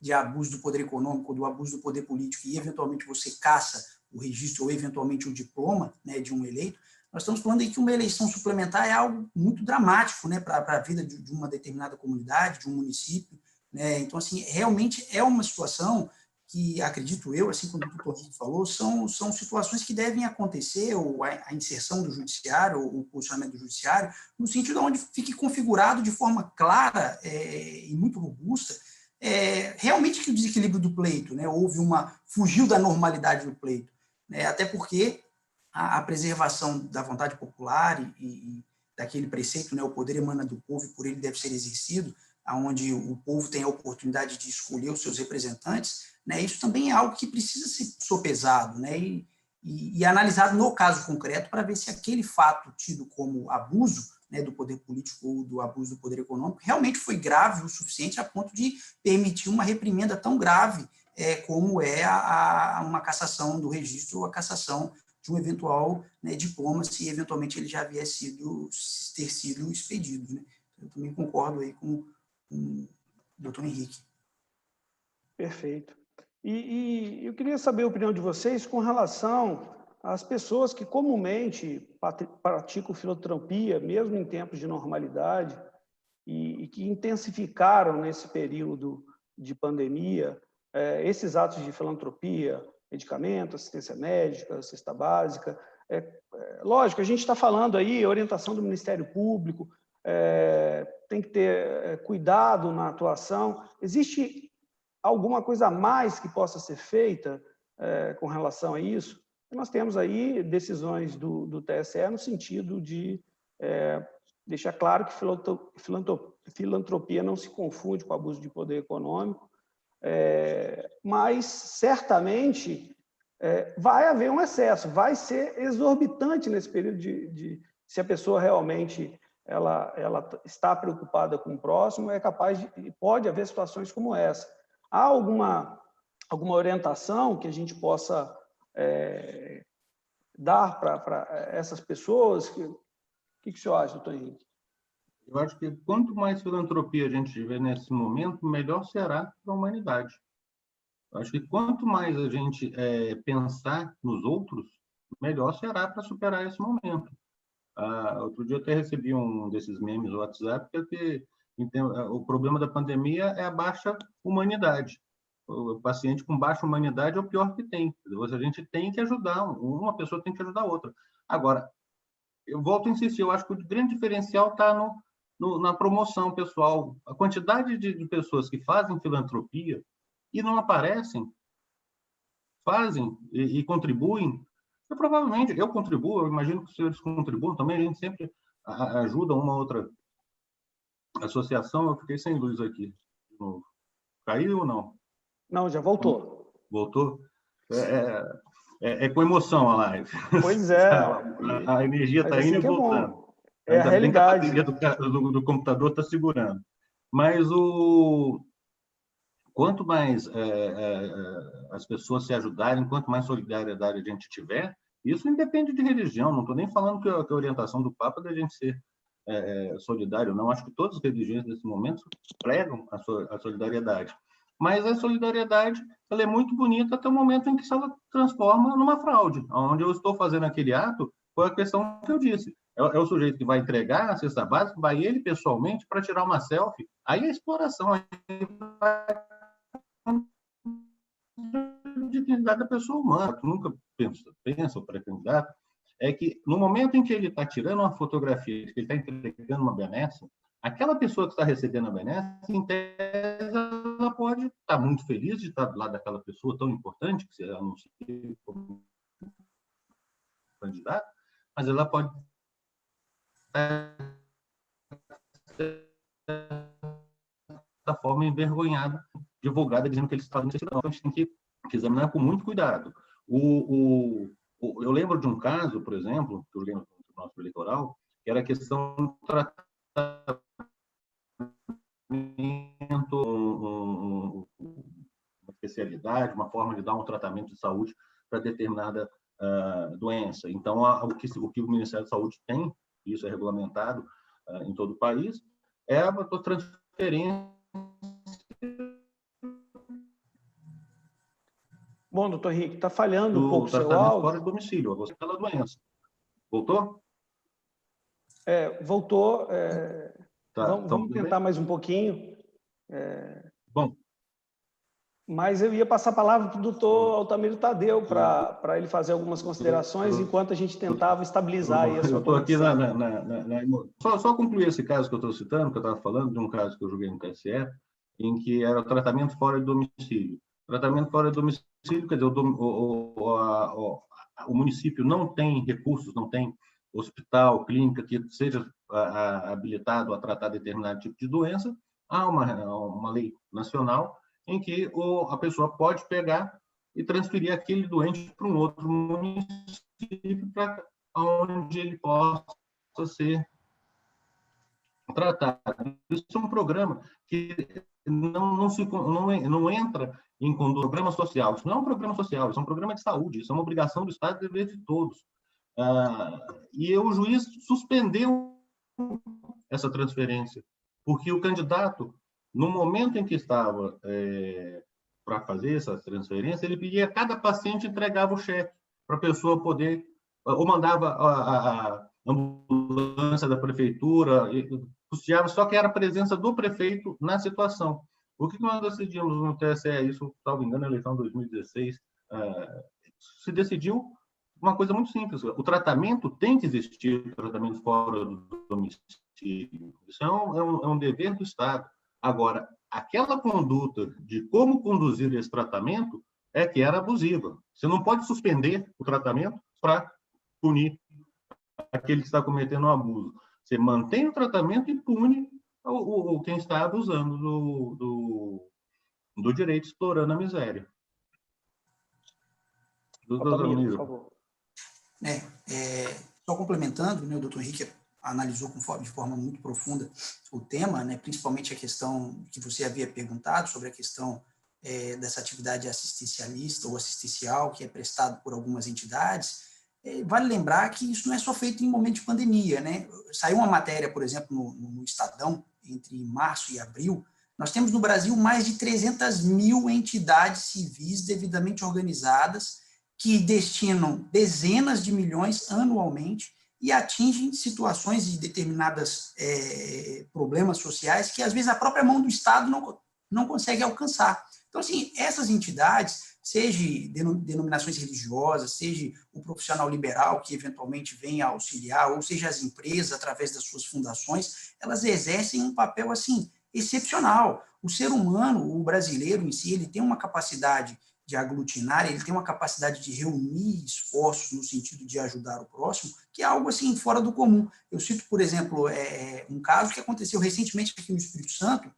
de abuso do poder econômico, do abuso do poder político, e eventualmente você caça o registro ou eventualmente o diploma, né, de um eleito, nós estamos falando aí que uma eleição suplementar é algo muito dramático, né, para a vida de uma determinada comunidade, de um município, né? Então, assim, realmente é uma situação que, acredito eu, assim como o doutor Henrique falou, são situações que devem acontecer, ou a inserção do judiciário, ou o posicionamento do judiciário, no sentido onde fique configurado de forma clara e muito robusta, realmente que o desequilíbrio do pleito, né, fugiu da normalidade do pleito, né, até porque a preservação da vontade popular e daquele preceito, né, o poder emana do povo e por ele deve ser exercido, onde o povo tem a oportunidade de escolher os seus representantes, né, isso também é algo que precisa ser sopesado, né, e analisado no caso concreto para ver se aquele fato tido como abuso, né, do poder político ou do abuso do poder econômico realmente foi grave o suficiente a ponto de permitir uma reprimenda tão grave como é uma cassação do registro ou a cassação de um eventual, né, diploma, se eventualmente ele já ter sido expedido, né. Eu também concordo aí com o doutor Henrique. Perfeito. E eu queria saber a opinião de vocês com relação às pessoas que comumente praticam filantropia, mesmo em tempos de normalidade, e que intensificaram nesse período de pandemia esses atos de filantropia, medicamento, assistência médica, cesta básica. Lógico, a gente está falando aí, orientação do Ministério Público, tem que ter cuidado na atuação. Existe alguma coisa a mais que possa ser feita com relação a isso? Nós temos aí decisões do TSE no sentido de deixar claro que filantropia não se confunde com abuso de poder econômico, mas certamente vai haver um excesso, vai ser exorbitante nesse período se a pessoa realmente ela está preocupada com o próximo, pode haver situações como essa. Há alguma orientação que a gente possa dar para essas pessoas? O que o senhor acha, doutor Henrique? Eu acho que quanto mais filantropia a gente tiver nesse momento, melhor será para a humanidade. Eu acho que quanto mais a gente pensar nos outros, melhor será para superar esse momento. Outro dia eu até recebi um desses memes no WhatsApp, que o problema da pandemia é a baixa humanidade. O paciente com baixa humanidade é o pior que tem. A gente tem que ajudar, uma pessoa tem que ajudar a outra. Agora, eu volto a insistir, eu acho que o grande diferencial está na promoção pessoal. A quantidade de pessoas que fazem filantropia e não aparecem, fazem e contribuem. Provavelmente, eu contribuo, eu imagino que os senhores contribuam também, a gente sempre ajuda uma outra associação. Eu fiquei sem luz aqui de novo. Caiu ou não? Não, já voltou. Voltou? Com emoção a live. Pois é. A energia está indo e voltando. É a realidade. Bem que a bateria do computador está segurando. Mas quanto mais as pessoas se ajudarem, quanto mais solidariedade a gente tiver, isso independe de religião. Não estou nem falando que a orientação do Papa é da gente ser solidário, não. Acho que todas as religiões nesse momento pregam a solidariedade. Mas a solidariedade ela é muito bonita até o momento em que ela transforma numa fraude, onde eu estou fazendo aquele ato, foi a questão que eu disse. É o sujeito que vai entregar a cesta básica, vai ele pessoalmente para tirar uma selfie. Aí a exploração, aí vai de dignidade da pessoa humana. Tu nunca pensa o pré-candidato, é que no momento em que ele está tirando uma fotografia, que ele está entregando uma benesse, aquela pessoa que está recebendo a benesse, em tese, ela pode estar muito feliz de estar do lado daquela pessoa tão importante, que se anuncia como candidato, mas ela pode estar da forma envergonhada, divulgada, dizendo que ele está necessitando. Então, a gente tem que examinar com muito cuidado. Eu lembro de um caso, por exemplo, que eu lembro do nosso eleitoral, que era a questão do tratamento, uma especialidade, uma forma de dar um tratamento de saúde para determinada doença. Então, o que o Ministério da Saúde tem, isso é regulamentado em todo o país, é a transferência. Bom, doutor Henrique, está falhando um pouco o seu áudio. Fora do domicílio, você pela doença. Voltou? Voltou. Tá, vamos tentar mais um pouquinho. Bom, Mas eu ia passar a palavra para o doutor Altamiro Tadeu, para ele fazer algumas considerações, enquanto a gente tentava estabilizar aí a sua conexão. Eu estou aqui só concluir esse caso que eu estou citando, que eu estava falando, de um caso que eu julguei no TSE, em que era o tratamento fora de domicílio. Tratamento fora de domicílio, quer dizer, o município não tem recursos, não tem hospital, clínica que seja habilitado a tratar determinado tipo de doença. Há uma lei nacional em que a pessoa pode pegar e transferir aquele doente para um outro município para onde ele possa ser tratado. Isso é um programa que não entra em programa social. Isso não é um programa social, isso é um programa de saúde, isso é uma obrigação do Estado e dever de todos. E o juiz suspendeu essa transferência, porque o candidato, no momento em que estava para fazer essa transferência, ele pedia a cada paciente entregava o cheque para a pessoa poder, ou mandava a ambulância da prefeitura, custeava, só que era a presença do prefeito na situação. O que nós decidimos no TSE, isso, salvo engano, na eleição de 2016, se decidiu uma coisa muito simples: o tratamento tem que existir, o tratamento fora do domicílio. Isso é um dever do Estado. Agora, aquela conduta de como conduzir esse tratamento é que era abusiva. Você não pode suspender o tratamento para punir aquele que está cometendo um abuso. Você mantém o tratamento e pune quem está abusando do direito, explorando a miséria. Doutor Altamiro, por favor. Só complementando, né, o doutor Henrique analisou de forma muito profunda o tema, né, principalmente a questão que você havia perguntado sobre a questão dessa atividade assistencialista ou assistencial que é prestado por algumas entidades. Vale lembrar que isso não é só feito em momento de pandemia, né? Saiu uma matéria, por exemplo, no Estadão, entre março e abril. Nós temos no Brasil mais de 300 mil entidades civis devidamente organizadas que destinam dezenas de milhões anualmente e atingem situações de determinados problemas sociais que, às vezes, a própria mão do Estado não consegue alcançar. Então, assim, essas entidades, seja denominações religiosas, seja o profissional liberal que eventualmente venha auxiliar, ou seja as empresas através das suas fundações, elas exercem um papel assim excepcional. O ser humano, o brasileiro em si, ele tem uma capacidade de aglutinar, ele tem uma capacidade de reunir esforços no sentido de ajudar o próximo, que é algo assim fora do comum. Eu cito, por exemplo, um caso que aconteceu recentemente aqui no Espírito Santo,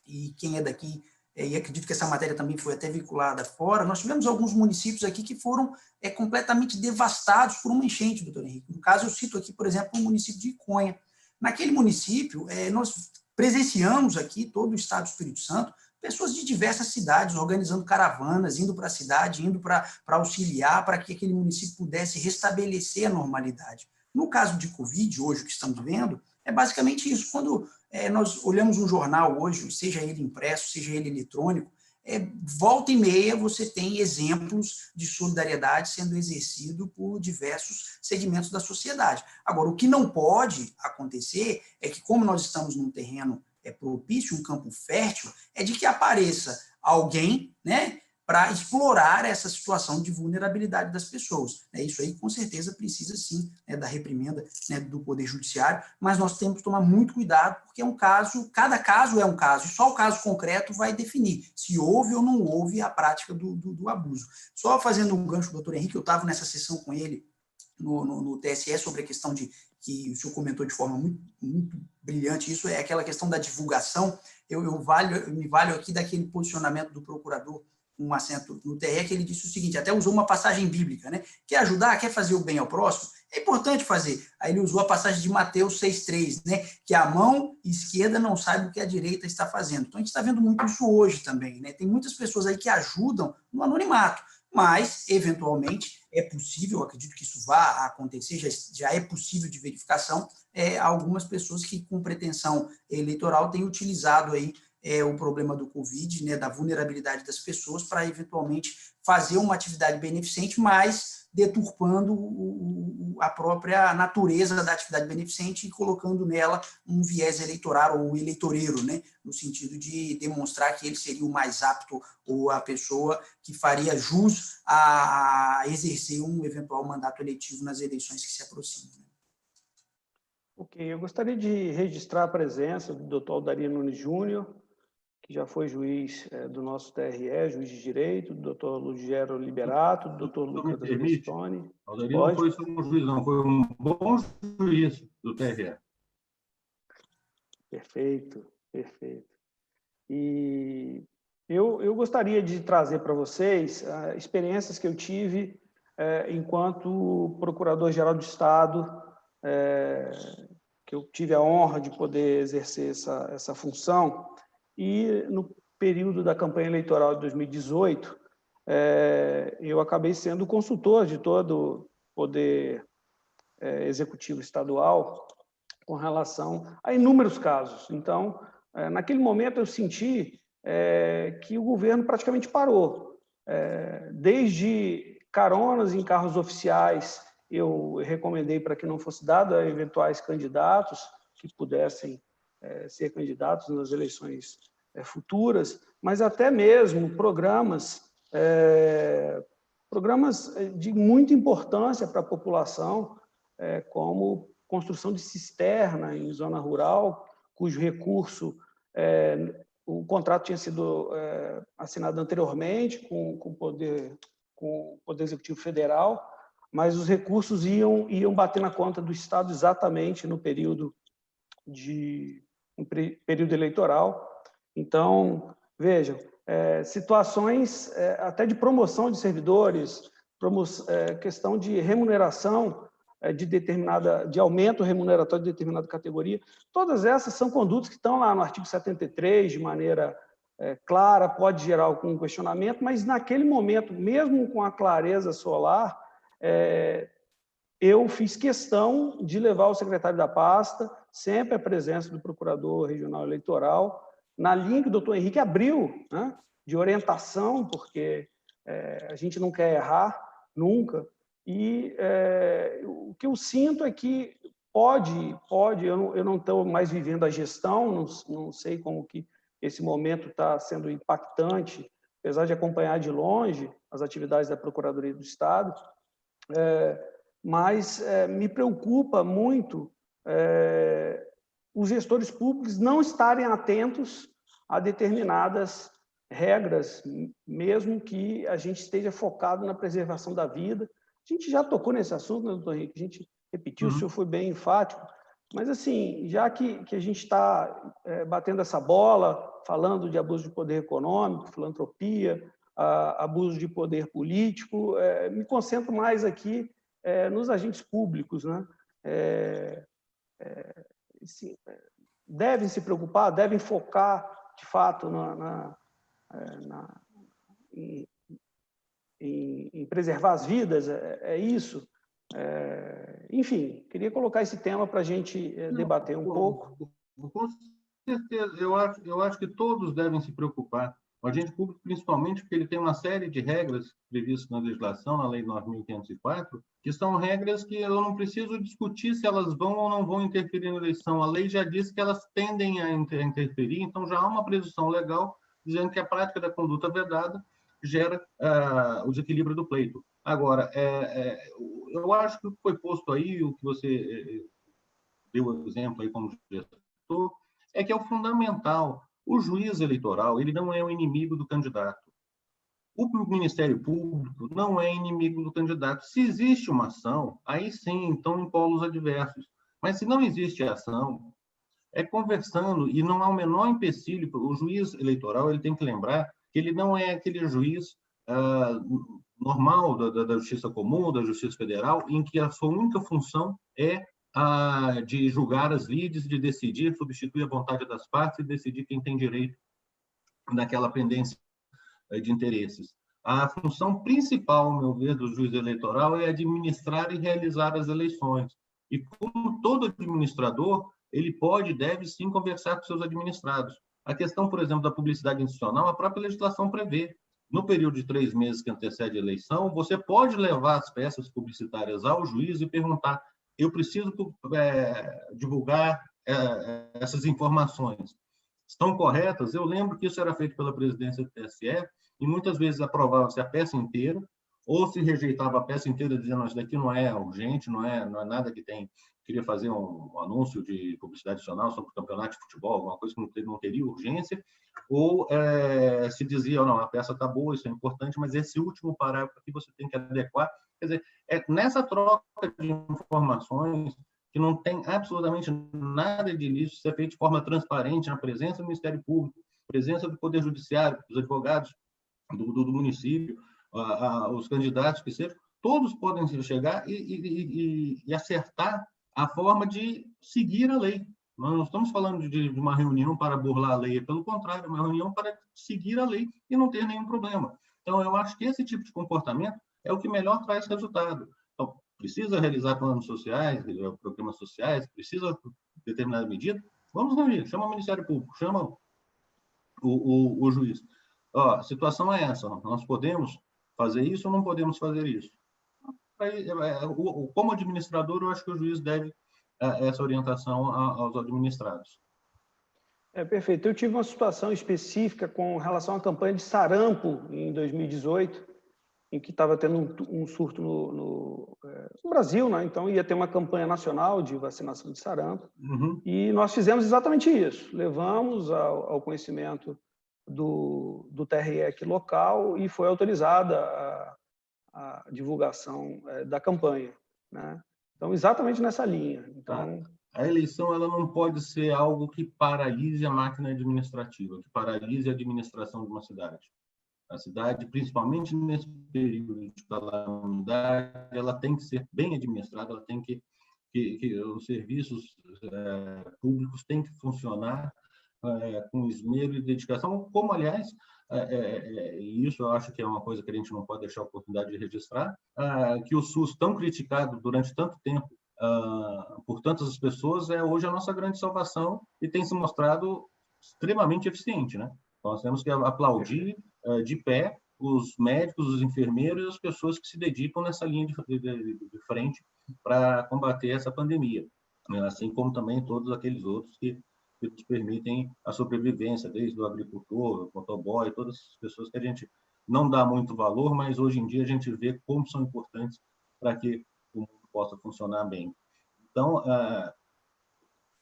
e quem é daqui, e acredito que essa matéria também foi até vinculada fora, nós tivemos alguns municípios aqui que foram completamente devastados por uma enchente, doutor Henrique. No caso, eu cito aqui, por exemplo, o município de Iconha. Naquele município, nós presenciamos aqui, todo o estado do Espírito Santo, pessoas de diversas cidades organizando caravanas, indo para a cidade, indo para auxiliar, para que aquele município pudesse restabelecer a normalidade. No caso de Covid, hoje, o que estamos vendo, é basicamente isso. Quando nós olhamos um jornal hoje, seja ele impresso, seja ele eletrônico, volta e meia você tem exemplos de solidariedade sendo exercido por diversos segmentos da sociedade. Agora, o que não pode acontecer é que, como nós estamos num terreno propício, um campo fértil, é de que apareça alguém, né, para explorar essa situação de vulnerabilidade das pessoas. Isso aí, com certeza, precisa, sim, da reprimenda, do Poder Judiciário, mas nós temos que tomar muito cuidado, porque é um caso, cada caso é um caso, e só o caso concreto vai definir se houve ou não houve a prática do abuso. Só fazendo um gancho, doutor Henrique, eu estava nessa sessão com ele no TSE sobre a questão que o senhor comentou de forma muito, muito brilhante, isso é aquela questão da divulgação. Eu me valho aqui daquele posicionamento do procurador, um assento no TRE, que ele disse o seguinte, até usou uma passagem bíblica, né? Quer ajudar, quer fazer o bem ao próximo? É importante fazer. Aí ele usou a passagem de Mateus 6,3, né? Que a mão esquerda não sabe o que a direita está fazendo. Então, a gente está vendo muito isso hoje também, né? Tem muitas pessoas aí que ajudam no anonimato, mas, eventualmente, é possível, acredito que isso vá acontecer, já é possível de verificação, algumas pessoas que, com pretensão eleitoral, têm utilizado aí o problema do Covid, né, da vulnerabilidade das pessoas, para eventualmente fazer uma atividade beneficente, mas deturpando a própria natureza da atividade beneficente e colocando nela um viés eleitoral ou eleitoreiro, né, no sentido de demonstrar que ele seria o mais apto ou a pessoa que faria jus a exercer um eventual mandato eletivo nas eleições que se aproximam. Ok, eu gostaria de registrar a presença do Dr. Aldair Nunes Júnior, que já foi juiz do nosso TRE, juiz de Direito, do Dr. Lugero Liberato, do Dr. Lucas Bestoni. Aldair não foi só um juiz, não, foi um bom juiz do TRE. Perfeito, perfeito. E eu gostaria de trazer para vocês experiências que eu tive enquanto Procurador-Geral do Estado, que eu tive a honra de poder exercer essa função, e no período da campanha eleitoral de 2018, eu acabei sendo consultor de todo o Poder Executivo Estadual com relação a inúmeros casos. Então, naquele momento eu senti que o governo praticamente parou. Desde caronas em carros oficiais, eu recomendei para que não fosse dado a eventuais candidatos que pudessem ser candidatos nas eleições futuras, mas até mesmo programas de muita importância para a população, como construção de cisterna em zona rural, cujo recurso, o contrato tinha sido assinado anteriormente com o Poder Executivo Federal, mas os recursos iam bater na conta do Estado exatamente no período eleitoral. Então, vejam, situações até de promoção de servidores, questão de remuneração de aumento remuneratório de determinada categoria, todas essas são condutas que estão lá no artigo 73, de maneira clara, pode gerar algum questionamento, mas naquele momento, mesmo com a clareza solar, eu fiz questão de levar o secretário da pasta, sempre a presença do Procurador Regional Eleitoral, na linha que o doutor Henrique abriu, né, de orientação, porque a gente não quer errar nunca, e o que eu sinto é que eu não estou mais vivendo a gestão, não sei como que esse momento está sendo impactante, apesar de acompanhar de longe as atividades da Procuradoria do Estado, mas me preocupa muito os gestores públicos não estarem atentos a determinadas regras, mesmo que a gente esteja focado na preservação da vida. A gente já tocou nesse assunto, né, doutor Henrique? A gente repetiu, o senhor foi bem enfático, mas, assim, já que a gente está batendo essa bola, falando de abuso de poder econômico, filantropia, abuso de poder político, me concentro mais aqui nos agentes públicos, né? Devem se preocupar, devem focar, de fato, em preservar as vidas, isso. Enfim, queria colocar esse tema para a gente debater um pouco. Com certeza, eu acho que todos devem se preocupar. O agente público, principalmente, porque ele tem uma série de regras previstas na legislação, na Lei 9.504, que são regras que eu não preciso discutir se elas vão ou não vão interferir na eleição. A lei já diz que elas tendem a interferir, então já há uma presunção legal dizendo que a prática da conduta vedada gera o desequilíbrio do pleito. Agora, eu acho que o que foi posto aí, o que você deu o exemplo aí como gestor, é que é o fundamental. O juiz eleitoral, ele não é o inimigo do candidato. O Ministério Público não é inimigo do candidato. Se existe uma ação, aí sim, estão em polos adversos. Mas se não existe ação, é conversando e não há o menor empecilho. O juiz eleitoral, ele tem que lembrar que ele não é aquele juiz normal da Justiça Comum, da Justiça Federal, em que a sua única função é de julgar as lides, de decidir, substituir a vontade das partes e decidir quem tem direito naquela pendência de interesses. A função principal, ao meu ver, do juiz eleitoral é administrar e realizar as eleições. E como todo administrador, ele pode e deve sim conversar com seus administrados. A questão, por exemplo, da publicidade institucional, a própria legislação prevê. No período de 3 meses que antecede a eleição, você pode levar as peças publicitárias ao juiz e perguntar: eu preciso divulgar essas informações. Estão corretas? Eu lembro que isso era feito pela presidência do TSE e muitas vezes aprovava-se a peça inteira ou se rejeitava a peça inteira dizendo: isso daqui não é urgente, não é nada que tem... Queria fazer um anúncio de publicidade adicional sobre o campeonato de futebol, alguma coisa que não teria urgência, ou se dizia: não, a peça está boa, isso é importante, mas esse último parágrafo aqui você tem que adequar. Quer dizer, nessa troca de informações que não tem absolutamente nada de ilícito, ser feito de forma transparente, na presença do Ministério Público, presença do Poder Judiciário, dos advogados do município, os candidatos que sejam, todos podem chegar e acertar a forma de seguir a lei. Nós não estamos falando de uma reunião para burlar a lei, pelo contrário, uma reunião para seguir a lei e não ter nenhum problema. Então, eu acho que esse tipo de comportamento é o que melhor traz resultado. Então, precisa realizar planos sociais, programas sociais, precisa de determinada medida, vamos reunir, chama o Ministério Público, chama o juiz. Ó, a situação é essa, nós podemos fazer isso ou não podemos fazer isso. Como administrador, eu acho que o juiz deve essa orientação aos administrados. Perfeito. Eu tive uma situação específica com relação à campanha de sarampo em 2018, em que estava tendo um surto no Brasil, né? Então ia ter uma campanha nacional de vacinação de sarampo, e nós fizemos exatamente isso. Levamos ao conhecimento do TRE aqui local e foi autorizada a divulgação da campanha, né? Então, exatamente nessa linha. Então, a eleição ela não pode ser algo que paralise a máquina administrativa, que paralise a administração de uma cidade. A cidade, principalmente nesse período de calamidade, ela tem que ser bem administrada, ela tem que os serviços públicos têm que funcionar com esmero e dedicação, como, aliás, e isso eu acho que é uma coisa que a gente não pode deixar a oportunidade de registrar, que o SUS, tão criticado durante tanto tempo por tantas pessoas, é hoje a nossa grande salvação e tem se mostrado extremamente eficiente, né? Nós temos que aplaudir de pé os médicos, os enfermeiros e as pessoas que se dedicam nessa linha de frente para combater essa pandemia, assim como também todos aqueles outros que nos permitem a sobrevivência, desde o agricultor, o motoboy, todas as pessoas que a gente não dá muito valor, mas hoje em dia a gente vê como são importantes para que o mundo possa funcionar bem. Então,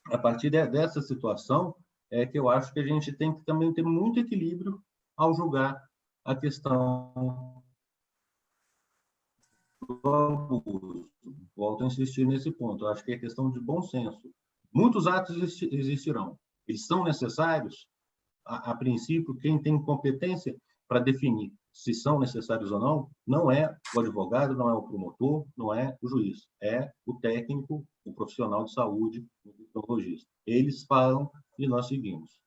a partir dessa situação, é que eu acho que a gente tem que também ter muito equilíbrio ao julgar a questão do abuso. Volto a insistir nesse ponto. Eu acho que é questão de bom senso. Muitos atos existirão. Eles são necessários? A princípio, quem tem competência para definir se são necessários ou não é o advogado, não é o promotor, não é o juiz. É o técnico, o profissional de saúde, o tecnologista. Eles falam e nós seguimos.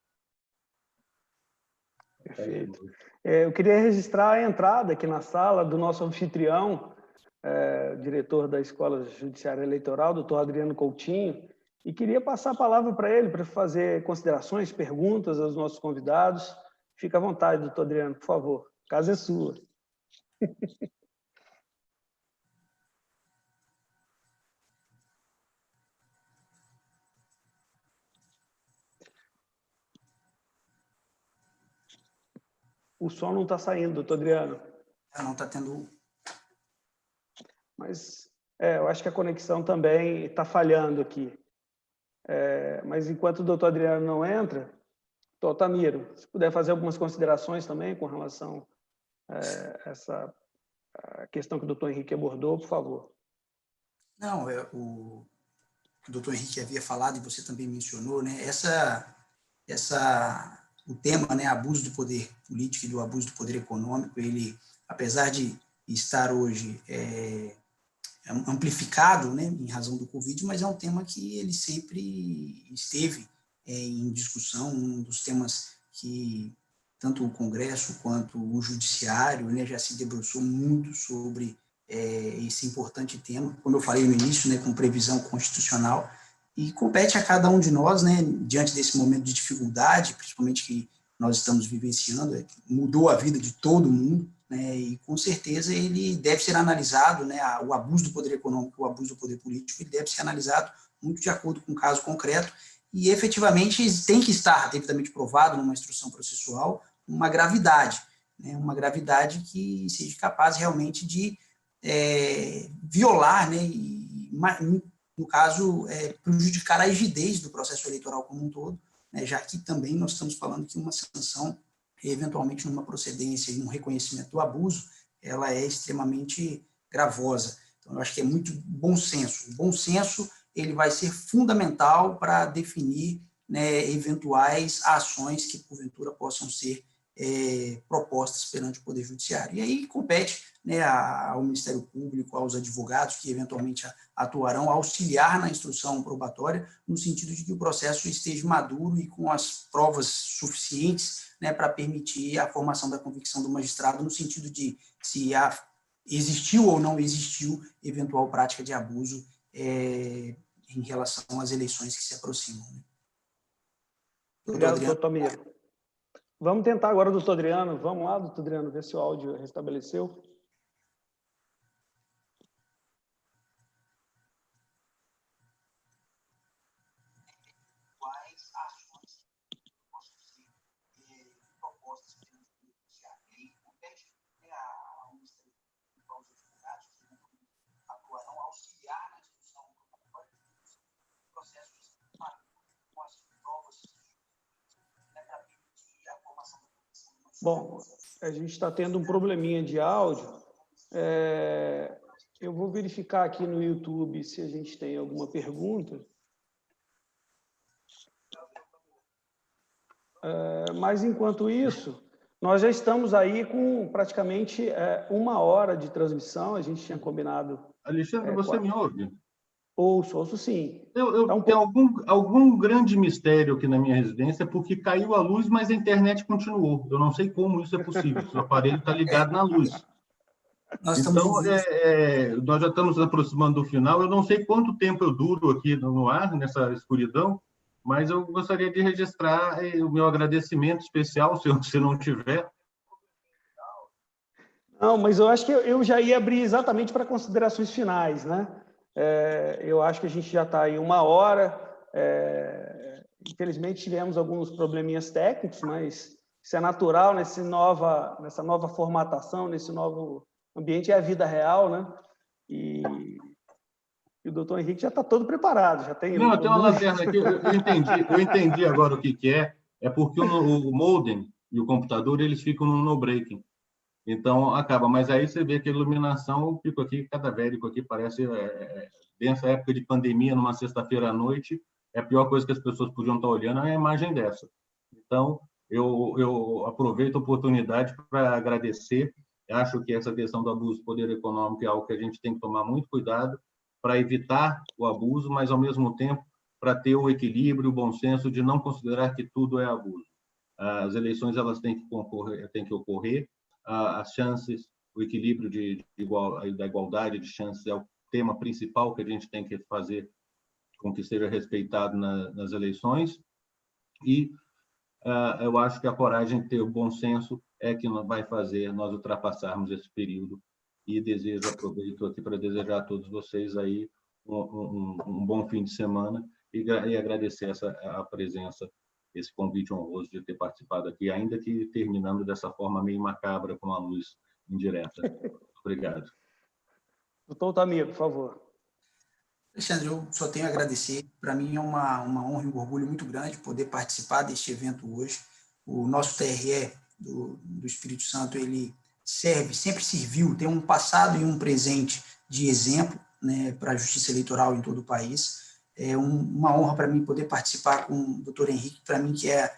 Perfeito. Eu queria registrar a entrada aqui na sala do nosso anfitrião, diretor da Escola Judiciária Eleitoral, doutor Adriano Coutinho, e queria passar a palavra para ele, para fazer considerações, perguntas aos nossos convidados. Fica à vontade, doutor Adriano, por favor. A casa é sua. O som não está saindo, doutor Adriano. Não está tendo... Mas eu acho que a conexão também está falhando aqui. Mas enquanto o doutor Adriano não entra, doutor Tamiro, se puder fazer algumas considerações também com relação a essa questão que o doutor Henrique abordou, por favor. Não, o doutor Henrique havia falado, e você também mencionou, né, o tema, né, abuso do poder político e do abuso do poder econômico, ele, apesar de estar hoje amplificado, né, em razão do Covid, mas é um tema que ele sempre esteve em discussão, um dos temas que tanto o Congresso quanto o Judiciário, né, já se debruçou muito sobre esse importante tema, como eu falei no início, né, com previsão constitucional, E compete a cada um de nós, né, diante desse momento de dificuldade, principalmente que nós estamos vivenciando, mudou a vida de todo mundo, né, e com certeza ele deve ser analisado, né, o abuso do poder econômico, o abuso do poder político, ele deve ser analisado muito de acordo com o caso concreto, e efetivamente tem que estar devidamente provado numa instrução processual uma gravidade, né, uma gravidade que seja capaz realmente de violar, né, e, no caso, prejudicar a rigidez do processo eleitoral como um todo, né, já que também nós estamos falando que uma sanção, eventualmente numa procedência e um reconhecimento do abuso, ela é extremamente gravosa. Então, eu acho que é muito bom senso. O bom senso ele vai ser fundamental para definir, né, eventuais ações que, porventura, possam ser propostas perante o Poder Judiciário. E aí compete, né, ao Ministério Público, aos advogados que eventualmente atuarão, auxiliar na instrução probatória, no sentido de que o processo esteja maduro e com as provas suficientes, né, para permitir a formação da convicção do magistrado, no sentido de se existiu ou não existiu eventual prática de abuso em relação às eleições que se aproximam. Né? Obrigado, doutor Tamir. Vamos tentar agora, doutor Adriano. Vamos lá, doutor Adriano, ver se o áudio restabeleceu. Quais ações possam ser propostas pelo Judiciário? E aí compete ao Ministério Público, aos advogados que atuarão auxiliar na discussão do processo com as provas para permitir a formação da condição. Bom, a gente está tendo um probleminha de áudio. Eu vou verificar aqui no YouTube se a gente tem alguma pergunta. Mas, enquanto isso, nós já estamos aí com praticamente 1 hora de transmissão. A gente tinha combinado... Alexandre, você me ouve? Ouço sim. Tem algum grande mistério aqui na minha residência, porque caiu a luz, mas a internet continuou. Eu não sei como isso é possível. O aparelho está ligado na luz. Então, nós já estamos nos aproximando do final. Eu não sei quanto tempo eu duro aqui no ar, nessa escuridão, mas eu gostaria de registrar o meu agradecimento especial, se não tiver. Não, mas eu acho que eu já ia abrir exatamente para considerações finais, né? Eu acho que a gente já está aí 1 hora. Infelizmente, tivemos alguns probleminhas técnicos, mas isso é natural nessa nova formatação, nesse novo ambiente, é a vida real, né? E o doutor Henrique já está todo preparado. Já tem... Não, tem uma lanterna aqui. Eu entendi agora o que é. É porque o modem e o computador eles ficam no breaking. Então, acaba. Mas aí você vê que a iluminação, eu fico aqui, cadavérico aqui, parece... Nessa época de pandemia, numa sexta-feira à noite, a pior coisa que as pessoas podiam estar olhando é a imagem dessa. Então, eu aproveito a oportunidade para agradecer. Acho que essa questão do abuso do poder econômico é algo que a gente tem que tomar muito cuidado para evitar o abuso, mas, ao mesmo tempo, para ter o equilíbrio, o bom senso de não considerar que tudo é abuso. As eleições elas têm que ocorrer, as chances, o equilíbrio da igualdade de chances é o tema principal que a gente tem que fazer com que seja respeitado nas eleições. E eu acho que a coragem de ter o bom senso é que vai fazer nós ultrapassarmos esse período. E aproveito aqui para desejar a todos vocês aí um bom fim de semana e agradecer a presença, esse convite honroso de ter participado aqui, ainda que terminando dessa forma meio macabra, com a luz indireta. Obrigado. Doutor Tamir, por favor. Alexandre, eu só tenho a agradecer. Para mim é uma honra e um orgulho muito grande poder participar deste evento hoje. O nosso TRE do Espírito Santo, ele sempre serviu, tem um passado e um presente de exemplo, né, para a justiça eleitoral em todo o país. É uma honra para mim poder participar com o doutor Henrique, para mim que é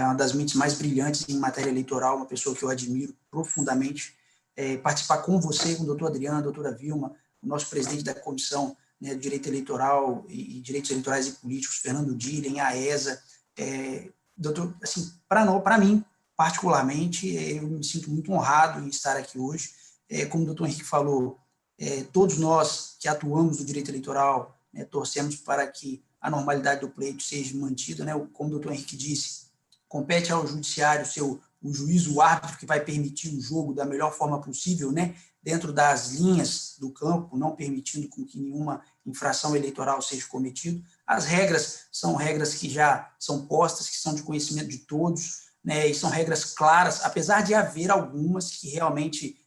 uma das mentes mais brilhantes em matéria eleitoral, uma pessoa que eu admiro profundamente. Participar com você, com o doutor Adriano, a doutora Vilma, o nosso presidente da comissão, né, do Direito Eleitoral e Direitos Eleitorais e Políticos, Fernando Dilen, a ESA. Doutor, assim, para mim, particularmente, eu me sinto muito honrado em estar aqui hoje. Como o doutor Henrique falou, todos nós que atuamos no direito eleitoral, né, torcemos para que a normalidade do pleito seja mantida, né? Como o doutor Henrique disse, compete ao judiciário ser o juiz, o árbitro que vai permitir o jogo da melhor forma possível, né? Dentro das linhas do campo, não permitindo com que nenhuma infração eleitoral seja cometida. As regras são regras que já são postas, que são de conhecimento de todos, né? E são regras claras, apesar de haver algumas que realmente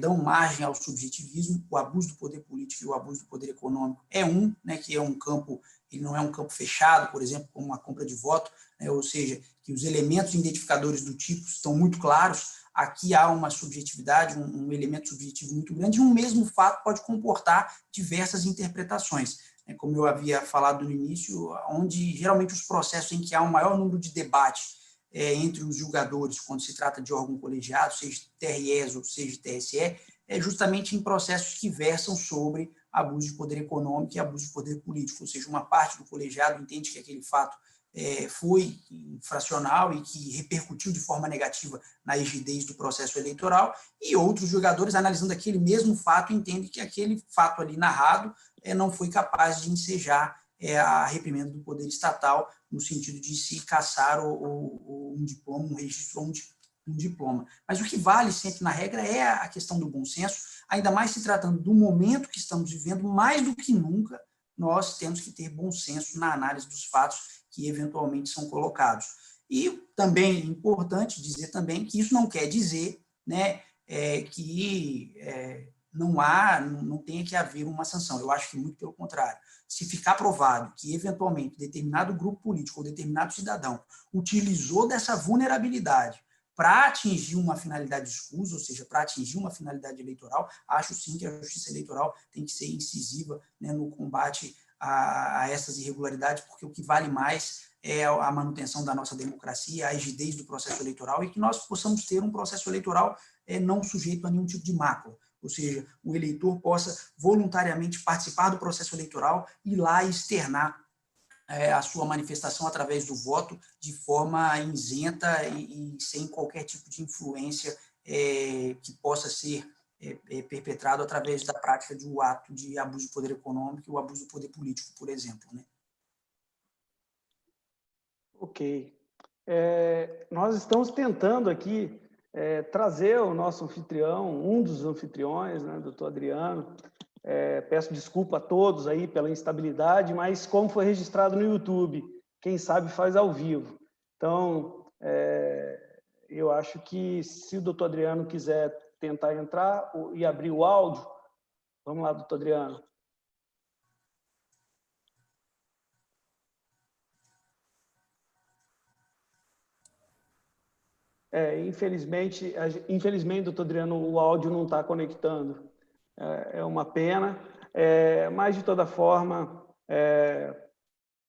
dão margem ao subjetivismo. O abuso do poder político e o abuso do poder econômico é né? Que é um campo, ele não é um campo fechado, por exemplo, como uma compra de voto, né? Ou seja, que os elementos identificadores do tipo estão muito claros. Aqui há uma subjetividade, um elemento subjetivo muito grande, e um mesmo fato pode comportar diversas interpretações. Como eu havia falado no início, onde geralmente os processos em que há um maior número de debate entre os julgadores, quando se trata de órgão colegiado, seja TREs ou seja TSE, é justamente em processos que versam sobre abuso de poder econômico e abuso de poder político, ou seja, uma parte do colegiado entende que aquele fato foi infracional e que repercutiu de forma negativa na rigidez do processo eleitoral, e outros julgadores, analisando aquele mesmo fato, entendem que aquele fato ali narrado não foi capaz de ensejar a reprimenda do poder estatal, no sentido de se caçar um diploma, um registro ou um diploma. Mas o que vale sempre na regra é a questão do bom senso, ainda mais se tratando do momento que estamos vivendo, mais do que nunca, nós temos que ter bom senso na análise dos fatos que eventualmente são colocados. E também é importante dizer também que isso não quer dizer, né, que não tenha que haver uma sanção. Eu acho que muito pelo contrário. Se ficar provado que, eventualmente, determinado grupo político ou determinado cidadão utilizou dessa vulnerabilidade para atingir uma finalidade escusa, ou seja, para atingir uma finalidade eleitoral, acho sim que a justiça eleitoral tem que ser incisiva, né, no combate a essas irregularidades, porque o que vale mais é a manutenção da nossa democracia, a rigidez do processo eleitoral, e que nós possamos ter um processo eleitoral não sujeito a nenhum tipo de mácula, ou seja, o eleitor possa voluntariamente participar do processo eleitoral e lá externar a sua manifestação através do voto de forma isenta e sem qualquer tipo de influência que possa ser perpetrado através da prática de um ato de abuso do poder econômico e o abuso do poder político, por exemplo, né? Ok. Nós estamos tentando aqui trazer o nosso anfitrião, um dos anfitriões, né, doutor Adriano. Peço desculpa a todos aí pela instabilidade, mas como foi registrado no YouTube, quem sabe faz ao vivo. Então, eu acho que se o doutor Adriano quiser tentar entrar e abrir o áudio, vamos lá, doutor Adriano. Infelizmente, doutor Adriano, o áudio não está conectando. É uma pena, mas, de toda forma,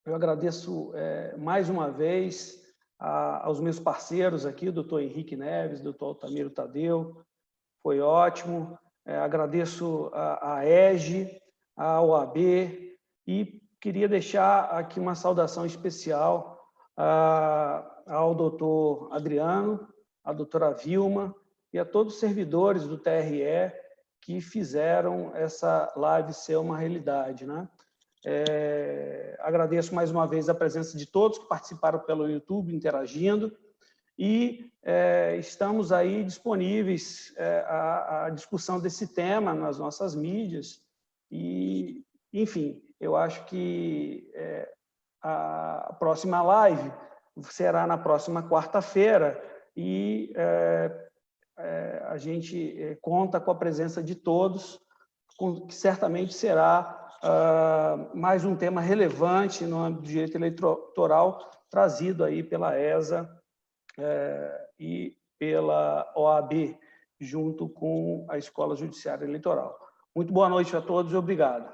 eu agradeço mais uma vez aos meus parceiros aqui, doutor Henrique Neves, doutor Altamiro Tadeu, foi ótimo. Agradeço a EGE, a OAB, e queria deixar aqui uma saudação especial ao doutor Adriano, à doutora Vilma e a todos os servidores do TRE que fizeram essa live ser uma realidade, né? Agradeço mais uma vez a presença de todos que participaram pelo YouTube, interagindo, e estamos aí disponíveis à discussão desse tema nas nossas mídias. E, enfim, eu acho que a próxima live será na próxima quarta-feira, e a gente conta com a presença de todos, que certamente será mais um tema relevante no âmbito do direito eleitoral, trazido aí pela ESA e pela OAB, junto com a Escola Judiciária Eleitoral. Muito boa noite a todos e obrigado.